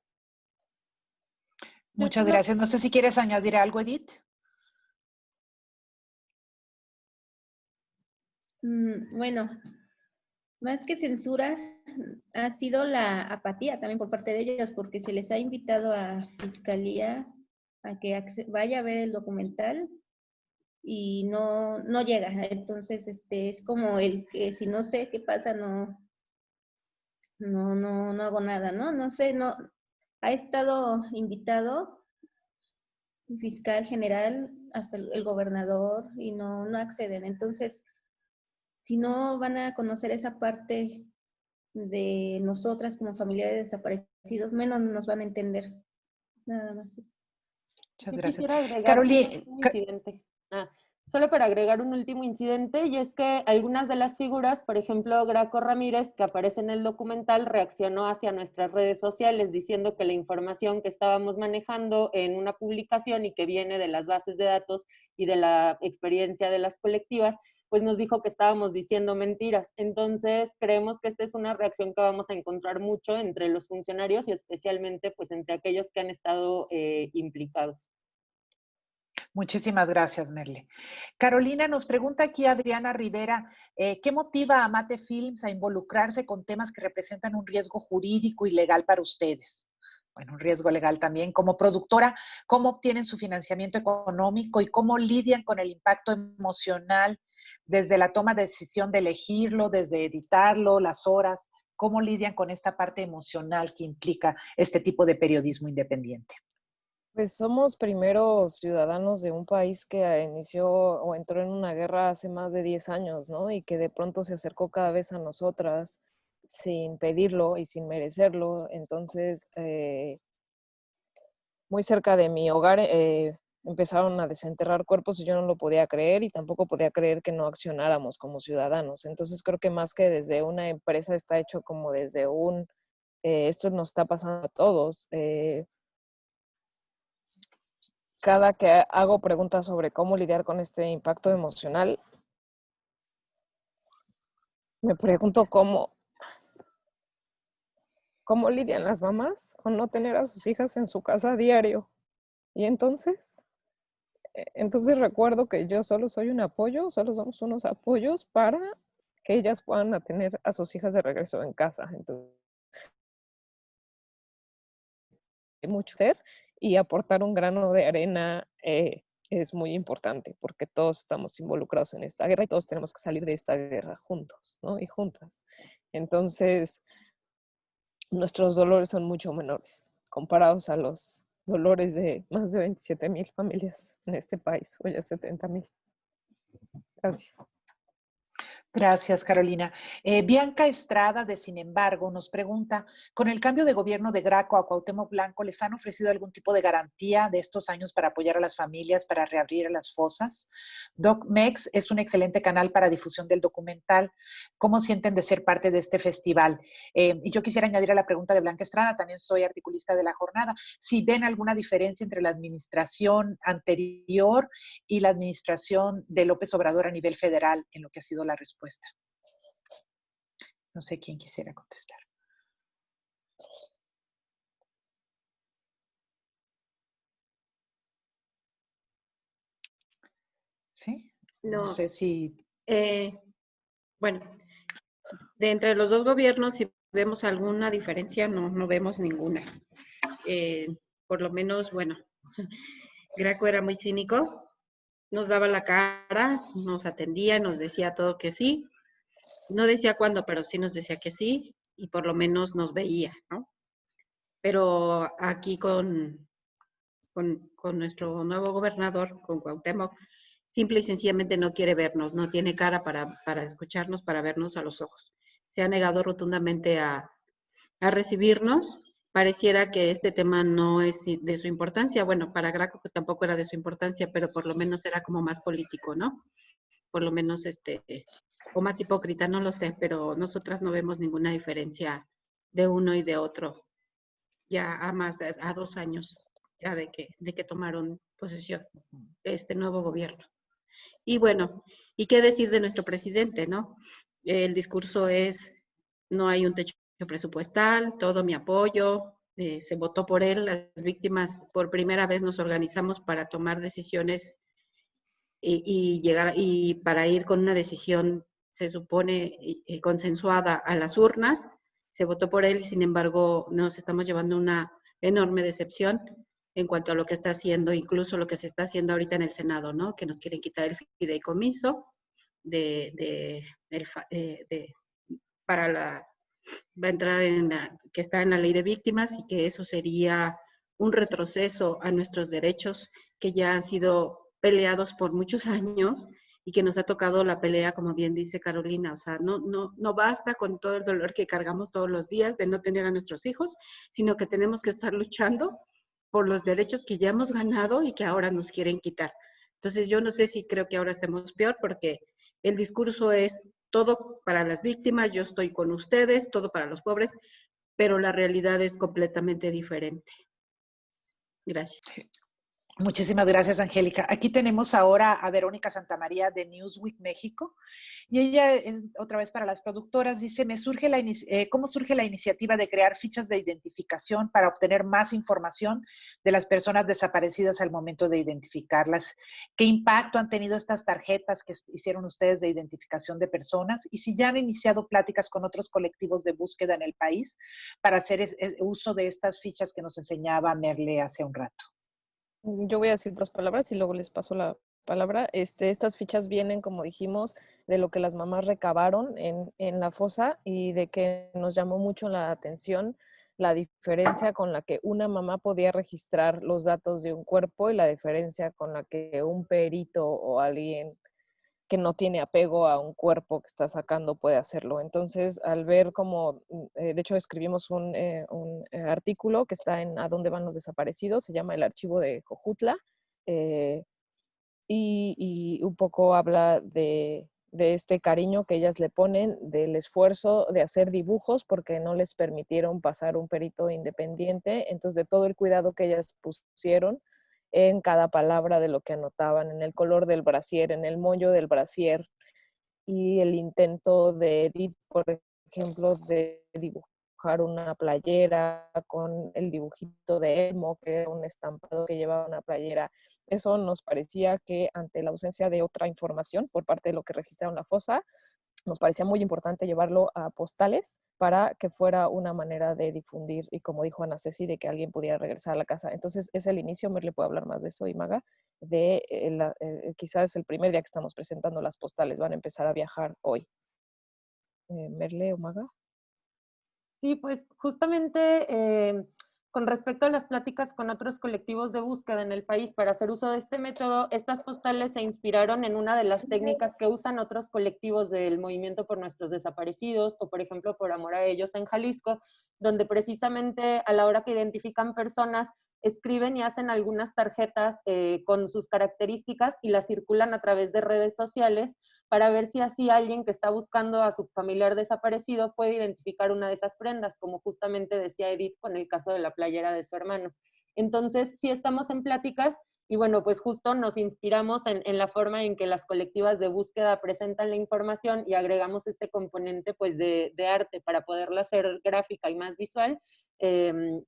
Muchas gracias. No sé si quieres añadir algo, Edith. Bueno, más que censura, ha sido la apatía también por parte de ellos, porque se les ha invitado a Fiscalía a que vaya a ver el documental y no llega. Entonces, es como el que si no sé qué pasa, no hago nada, ¿no? No sé, no. Ha estado invitado el fiscal general, hasta el gobernador, y no acceden. Entonces, si no van a conocer esa parte de nosotras como familiares desaparecidos, menos nos van a entender. Nada más eso. Muchas Yo gracias. quisiera agregar Carolina, un incidente. Solo para agregar un último incidente, y es que algunas de las figuras, por ejemplo, Graco Ramírez, que aparece en el documental, reaccionó hacia nuestras redes sociales diciendo que la información que estábamos manejando en una publicación y que viene de las bases de datos y de la experiencia de las colectivas, pues nos dijo que estábamos diciendo mentiras. Entonces, creemos que esta es una reacción que vamos a encontrar mucho entre los funcionarios y especialmente pues entre aquellos que han estado implicados. muchísimas gracias, Merle. Carolina, nos pregunta aquí Adriana Rivera, ¿qué motiva a Mate Films a involucrarse con temas que representan un riesgo jurídico y legal para ustedes? Bueno, un riesgo legal también. Como productora, ¿cómo obtienen su financiamiento económico y cómo lidian con el impacto emocional desde la toma de decisión de elegirlo, desde editarlo, las horas? ¿Cómo lidian con esta parte emocional que implica este tipo de periodismo independiente? Pues somos primero ciudadanos de un país que inició o entró en una guerra hace más de 10 años, ¿no? Y que de pronto se acercó cada vez a nosotras sin pedirlo y sin merecerlo. Entonces, muy cerca de mi hogar empezaron a desenterrar cuerpos y yo no lo podía creer y tampoco podía creer que no accionáramos como ciudadanos. Entonces, creo que más que desde una empresa está hecho como desde esto nos está pasando a todos. Cada que hago preguntas sobre cómo lidiar con este impacto emocional, me pregunto cómo lidian las mamás con no tener a sus hijas en su casa a diario. Y entonces recuerdo que yo solo soy un apoyo, solo somos unos apoyos para que ellas puedan tener a sus hijas de regreso en casa. Entonces, hay mucho que hacer y aportar un grano de arena es muy importante porque todos estamos involucrados en esta guerra y todos tenemos que salir de esta guerra juntos, ¿no? Y juntas. Entonces, nuestros dolores son mucho menores comparados a los dolores de más de 27,000 familias en este país, o ya 70,000. Gracias. Gracias, Carolina. Bianca Estrada, de Sin embargo, nos pregunta, ¿con el cambio de gobierno de Graco a Cuauhtémoc Blanco les han ofrecido algún tipo de garantía de estos años para apoyar a las familias, para reabrir las fosas? DocMex es un excelente canal para difusión del documental. ¿Cómo sienten de ser parte de este festival? Y yo quisiera añadir a la pregunta de Bianca Estrada, también soy articulista de la jornada, si ven alguna diferencia entre la administración anterior y la administración de López Obrador a nivel federal en lo que ha sido la respuesta. No sé quién quisiera contestar. ¿Sí? No sé si... Bueno, de entre los dos gobiernos, si vemos alguna diferencia, no vemos ninguna. Por lo menos, bueno, Graco era muy cínico, nos daba la cara, nos atendía, nos decía todo que sí. No decía cuándo, pero sí nos decía que sí, y por lo menos nos veía, ¿no? Pero aquí con nuestro nuevo gobernador, con Cuauhtémoc, simple y sencillamente no quiere vernos, no tiene cara para escucharnos, para vernos a los ojos. Se ha negado rotundamente a recibirnos. Pareciera que este tema no es de su importancia. Bueno, para Graco tampoco era de su importancia, pero por lo menos era como más político, ¿no? Por lo menos o más hipócrita, no lo sé, pero nosotras no vemos ninguna diferencia de uno y de otro, ya a 2 años ya de que tomaron posesión este nuevo gobierno. Y bueno, ¿y qué decir de nuestro presidente, no? El discurso es, no hay un techo presupuestal, todo mi apoyo, se votó por él, las víctimas por primera vez nos organizamos para tomar decisiones y llegar, y para ir con una decisión, se supone, consensuada a las urnas, se votó por él y sin embargo nos estamos llevando una enorme decepción en cuanto a lo que está haciendo, incluso lo que se está haciendo ahorita en el Senado, ¿no? Que nos quieren quitar el fideicomiso para va a entrar que está en la ley de víctimas y que eso sería un retroceso a nuestros derechos que ya han sido peleados por muchos años y que nos ha tocado la pelea, como bien dice Carolina, o sea, no basta con todo el dolor que cargamos todos los días de no tener a nuestros hijos, sino que tenemos que estar luchando por los derechos que ya hemos ganado y que ahora nos quieren quitar. Entonces yo no sé si creo que ahora estemos peor porque el discurso es todo para las víctimas, yo estoy con ustedes, todo para los pobres, pero la realidad es completamente diferente. Gracias. Muchísimas gracias, Angélica. Aquí tenemos ahora a Verónica Santamaría de Newsweek México y ella, otra vez para las productoras, dice, ¿cómo surge la iniciativa de crear fichas de identificación para obtener más información de las personas desaparecidas al momento de identificarlas? ¿Qué impacto han tenido estas tarjetas que hicieron ustedes de identificación de personas? Y si ya han iniciado pláticas con otros colectivos de búsqueda en el país para hacer uso de estas fichas que nos enseñaba Merle hace un rato. Yo voy a decir 2 palabras y luego les paso la palabra. Estas fichas vienen, como dijimos, de lo que las mamás recabaron en la fosa y de que nos llamó mucho la atención la diferencia con la que una mamá podía registrar los datos de un cuerpo y la diferencia con la que un perito o alguien que no tiene apego a un cuerpo que está sacando puede hacerlo. Entonces, al ver cómo, de hecho, escribimos un artículo que está en A dónde van los desaparecidos, se llama El archivo de Jojutla, y un poco habla de este cariño que ellas le ponen, del esfuerzo de hacer dibujos porque no les permitieron pasar un perito independiente, entonces de todo el cuidado que ellas pusieron en cada palabra de lo que anotaban, en el color del brasier, en el moño del brasier, y el intento de Edith, por ejemplo, de dibujar una playera con el dibujito de Elmo, que era un estampado que llevaba una playera. Eso nos parecía que ante la ausencia de otra información por parte de lo que registraron la fosa, nos parecía muy importante llevarlo a postales para que fuera una manera de difundir y, como dijo Ana Ceci, de que alguien pudiera regresar a la casa. Entonces es el inicio, Merle puede hablar más de eso, y Maga, de quizás el primer día que estamos presentando las postales, van a empezar a viajar hoy. Merle o Maga. Sí, pues justamente Con respecto a las pláticas con otros colectivos de búsqueda en el país para hacer uso de este método, estas postales se inspiraron en una de las técnicas que usan otros colectivos del Movimiento por Nuestros Desaparecidos o, por ejemplo, Por Amor a Ellos en Jalisco, donde precisamente a la hora que identifican personas, escriben y hacen algunas tarjetas con sus características y las circulan a través de redes sociales para ver si así alguien que está buscando a su familiar desaparecido puede identificar una de esas prendas, como justamente decía Edith con el caso de la playera de su hermano. Entonces, sí estamos en pláticas y bueno, pues justo nos inspiramos en la forma en que las colectivas de búsqueda presentan la información y agregamos este componente pues de arte para poderla hacer gráfica y más visual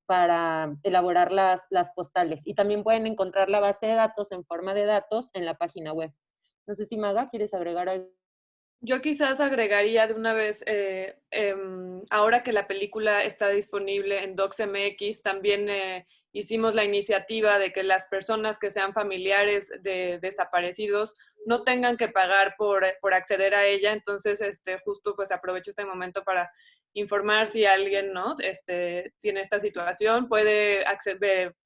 para elaborar las postales. Y también pueden encontrar la base de datos en forma de datos en la página web. No sé si Maga, ¿quieres agregar algo? Yo quizás agregaría de una vez, ahora que la película está disponible en DocsMX, también hicimos la iniciativa de que las personas que sean familiares de desaparecidos no tengan que pagar por acceder a ella. Entonces, justo pues aprovecho este momento para informar si alguien, ¿no? Tiene esta situación, puede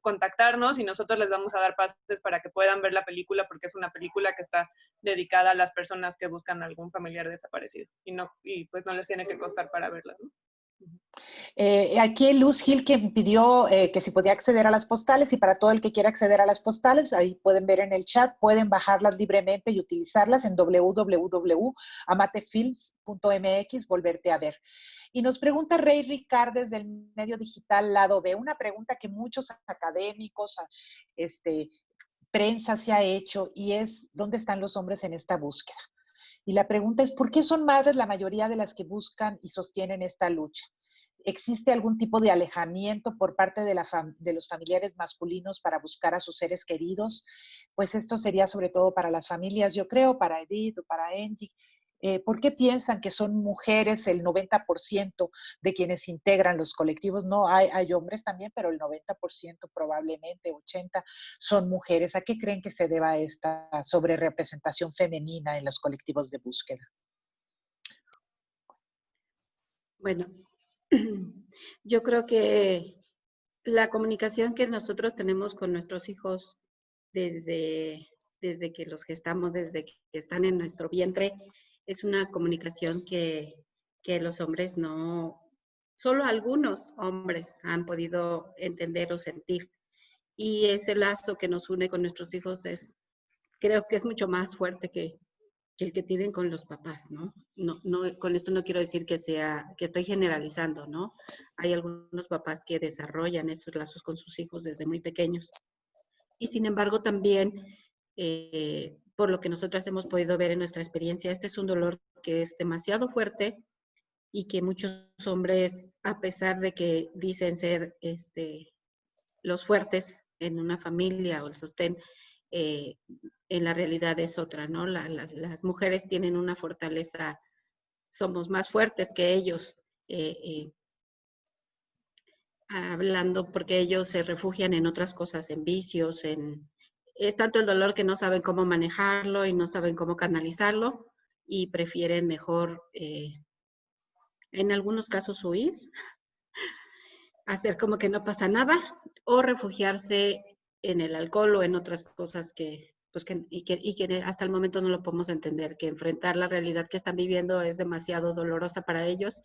contactarnos y nosotros les vamos a dar pases para que puedan ver la película, porque es una película que está dedicada a las personas que buscan algún familiar desaparecido y pues no les tiene que costar para verla, ¿no? Aquí Luz Gil que pidió que si podía acceder a las postales, y para todo el que quiera acceder a las postales, ahí pueden ver en el chat, pueden bajarlas libremente y utilizarlas en www.amatefilms.mx, volverte a ver. Y nos pregunta Rey Ricard desde el medio digital Lado B, una pregunta que muchos académicos, prensa se ha hecho, y es, ¿dónde están los hombres en esta búsqueda? Y la pregunta es, ¿por qué son madres la mayoría de las que buscan y sostienen esta lucha? ¿Existe algún tipo de alejamiento por parte de los familiares masculinos para buscar a sus seres queridos? Pues esto sería sobre todo para las familias, yo creo, para Edith o para Angie. ¿Por qué piensan que son mujeres el 90% de quienes integran los colectivos? No, hay hombres también, pero el 90% probablemente, 80%, son mujeres. ¿A qué creen que se deba esta sobrerepresentación femenina en los colectivos de búsqueda? Bueno, yo creo que la comunicación que nosotros tenemos con nuestros hijos desde que los gestamos, desde que están en nuestro vientre, es una comunicación que los hombres no, solo algunos hombres han podido entender o sentir. Y ese lazo que nos une con nuestros hijos creo que es mucho más fuerte que el que tienen con los papás, ¿no? No, con esto no quiero decir que estoy generalizando, ¿no? Hay algunos papás que desarrollan esos lazos con sus hijos desde muy pequeños. Y sin embargo, también, por lo que nosotras hemos podido ver en nuestra experiencia, este es un dolor que es demasiado fuerte y que muchos hombres, a pesar de que dicen ser los fuertes en una familia o el sostén, en la realidad es otra, ¿no? Las mujeres tienen una fortaleza, somos más fuertes que ellos, hablando porque ellos se refugian en otras cosas, en vicios, es tanto el dolor que no saben cómo manejarlo y no saben cómo canalizarlo y prefieren mejor, en algunos casos, huir, hacer como que no pasa nada o refugiarse en el alcohol o en otras cosas que hasta el momento no lo podemos entender, que enfrentar la realidad que están viviendo es demasiado dolorosa para ellos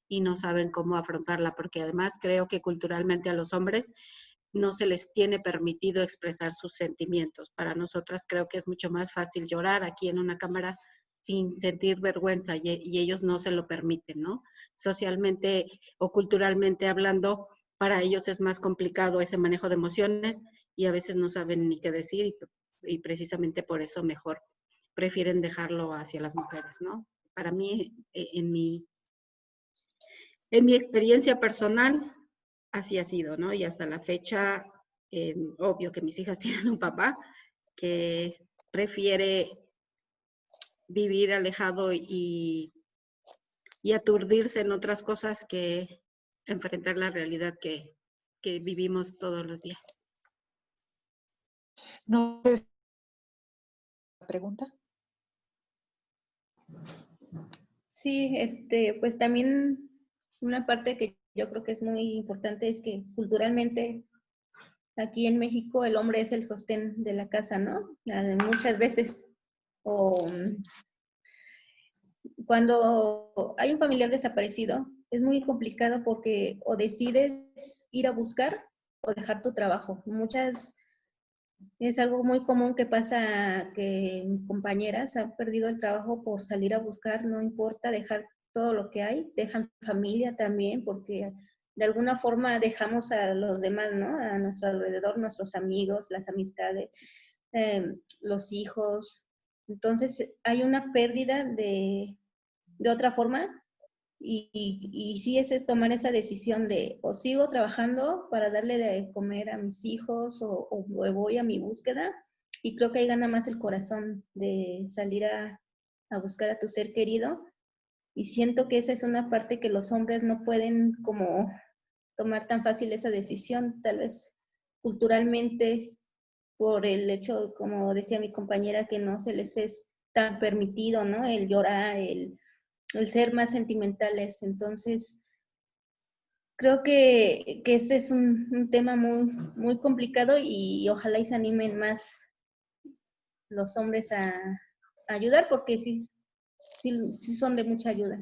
y no saben cómo afrontarla, porque además creo que culturalmente a los hombres no se les tiene permitido expresar sus sentimientos. Para nosotras creo que es mucho más fácil llorar aquí en una cámara sin sentir vergüenza y ellos no se lo permiten, ¿no? Socialmente o culturalmente hablando, para ellos es más complicado ese manejo de emociones y a veces no saben ni qué decir y precisamente por eso mejor prefieren dejarlo hacia las mujeres, ¿no? Para mí, en mi experiencia personal, así ha sido, ¿no? Y hasta la fecha, obvio que mis hijas tienen un papá que prefiere vivir alejado y aturdirse en otras cosas que enfrentar la realidad que vivimos todos los días. No sé. ¿Pregunta? Sí, pues también una parte que yo creo que es muy importante es que culturalmente aquí en México el hombre es el sostén de la casa, ¿no? Muchas veces, o cuando hay un familiar desaparecido, es muy complicado porque o decides ir a buscar o dejar tu trabajo. Es algo muy común que pasa que mis compañeras han perdido el trabajo por salir a buscar, no importa dejar todo lo que hay, dejan familia también, porque de alguna forma dejamos a los demás, ¿no? A nuestro alrededor, nuestros amigos, las amistades, los hijos. Entonces hay una pérdida de otra forma y sí es tomar esa decisión de o sigo trabajando para darle de comer a mis hijos o voy a mi búsqueda, y creo que ahí gana más el corazón de salir a buscar a tu ser querido, y siento que esa es una parte que los hombres no pueden como tomar tan fácil esa decisión, tal vez culturalmente por el hecho, como decía mi compañera, que no se les es tan permitido, ¿no? El llorar, el ser más sentimentales. Entonces, creo que este es un tema muy, muy complicado y ojalá y se animen más los hombres a ayudar, porque sí son de mucha ayuda.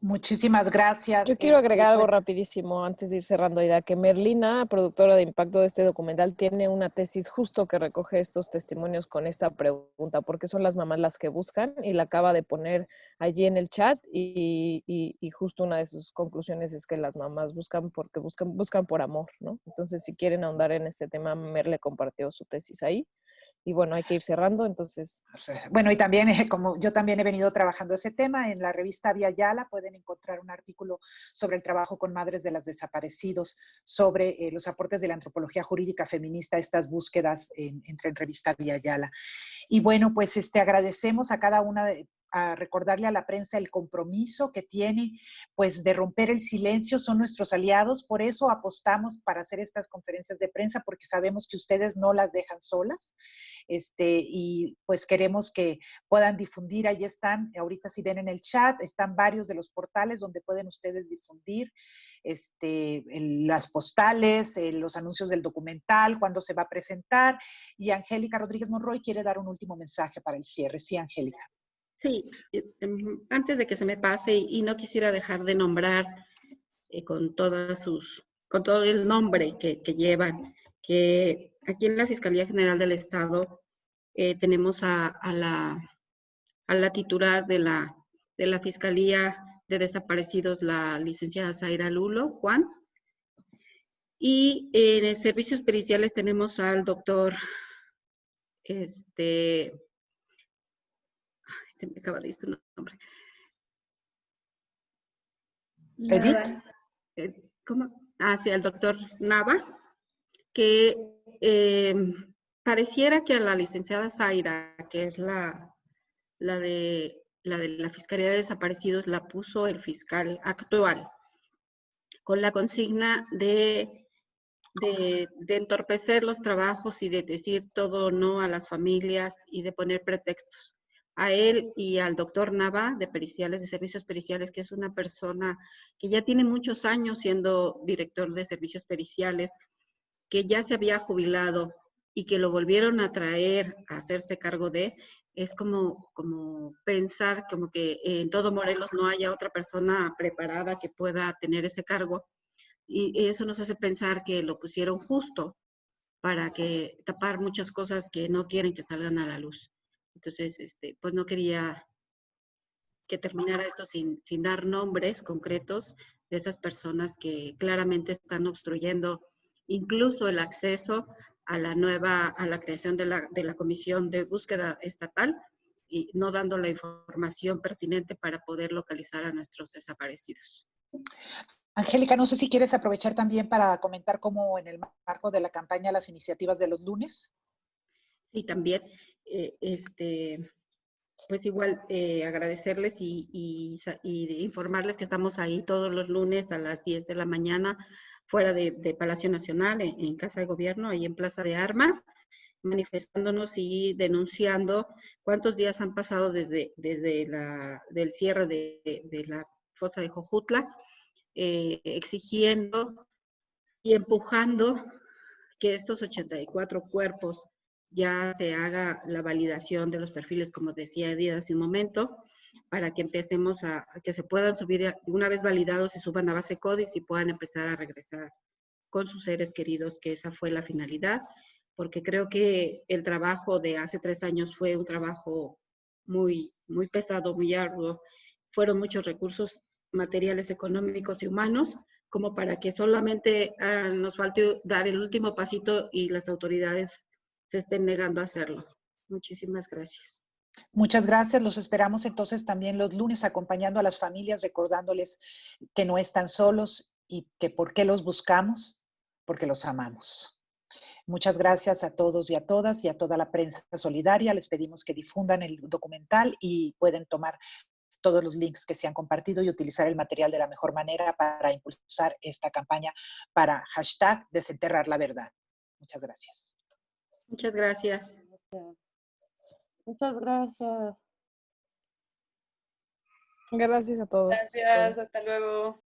Muchísimas gracias. Yo quiero agregar algo Pues, rapidísimo antes de ir cerrando, Aida, que Merlina, productora de impacto de este documental, tiene una tesis justo que recoge estos testimonios con esta pregunta, ¿por qué son las mamás las que buscan? Y la acaba de poner allí en el chat y justo una de sus conclusiones es que las mamás buscan porque buscan por amor, ¿no? Entonces, si quieren ahondar en este tema, Merle compartió su tesis ahí. Y bueno, hay que ir cerrando, entonces. Bueno, y también, como yo también he venido trabajando ese tema, en la revista Via Yala pueden encontrar un artículo sobre el trabajo con madres de las desaparecidos, sobre los aportes de la antropología jurídica feminista a estas búsquedas entra en revista Via Yala. Y bueno, pues agradecemos a cada una a recordarle a la prensa el compromiso que tiene, pues, de romper el silencio, son nuestros aliados, por eso apostamos para hacer estas conferencias de prensa, porque sabemos que ustedes no las dejan solas, y pues queremos que puedan difundir, ahí están, ahorita si ven en el chat, están varios de los portales donde pueden ustedes difundir, las postales, los anuncios del documental, cuándo se va a presentar, y Angélica Rodríguez Monroy quiere dar un último mensaje para el cierre. Sí, Angélica. Sí, antes de que se me pase, y no quisiera dejar de nombrar con todo el nombre que llevan, que aquí en la Fiscalía General del Estado tenemos a la titular de la Fiscalía de Desaparecidos, la licenciada Zaira Lulo, Juan, y en servicios periciales tenemos al doctor, me acaba de ir su nombre. ¿Edith? ¿Cómo? Sí, al doctor Nava, que pareciera que a la licenciada Zaira, que es la de la Fiscalía de Desaparecidos, la puso el fiscal actual, con la consigna de entorpecer los trabajos y de decir todo no a las familias y de poner pretextos. A él y al doctor Nava de periciales, de servicios periciales, que es una persona que ya tiene muchos años siendo director de servicios periciales, que ya se había jubilado y que lo volvieron a traer a hacerse cargo de, es como pensar como que en todo Morelos no haya otra persona preparada que pueda tener ese cargo. Y eso nos hace pensar que lo pusieron justo para que tapar muchas cosas que no quieren que salgan a la luz. Entonces, pues no quería que terminara esto sin dar nombres concretos de esas personas que claramente están obstruyendo incluso el acceso a la creación de la Comisión de Búsqueda Estatal y no dando la información pertinente para poder localizar a nuestros desaparecidos. Angélica, no sé si quieres aprovechar también para comentar cómo en el marco de la campaña las iniciativas de los lunes. Sí, también, pues igual agradecerles y informarles que estamos ahí todos los lunes a las 10 de la mañana fuera de Palacio Nacional, en Casa de Gobierno, ahí en Plaza de Armas, manifestándonos y denunciando cuántos días han pasado desde del cierre de la fosa de Jojutla, exigiendo y empujando que estos 84 cuerpos ya se haga la validación de los perfiles, como decía Edith hace un momento, para que empecemos a que se puedan subir, una vez validados, se suban a base CODIS y puedan empezar a regresar con sus seres queridos, que esa fue la finalidad, porque creo que el trabajo de hace 3 años fue un trabajo muy, muy pesado, muy arduo. Fueron muchos recursos materiales, económicos y humanos, como para que solamente nos falte dar el último pasito y las autoridades se estén negando a hacerlo. Muchísimas gracias. Muchas gracias. Los esperamos entonces también los lunes acompañando a las familias, recordándoles que no están solos y que por qué los buscamos, porque los amamos. Muchas gracias a todos y a todas y a toda la prensa solidaria. Les pedimos que difundan el documental y pueden tomar todos los links que se han compartido y utilizar el material de la mejor manera para impulsar esta campaña para #desenterrar la verdad. Muchas gracias. Muchas gracias. Muchas gracias. Gracias a todos. Gracias, hasta luego.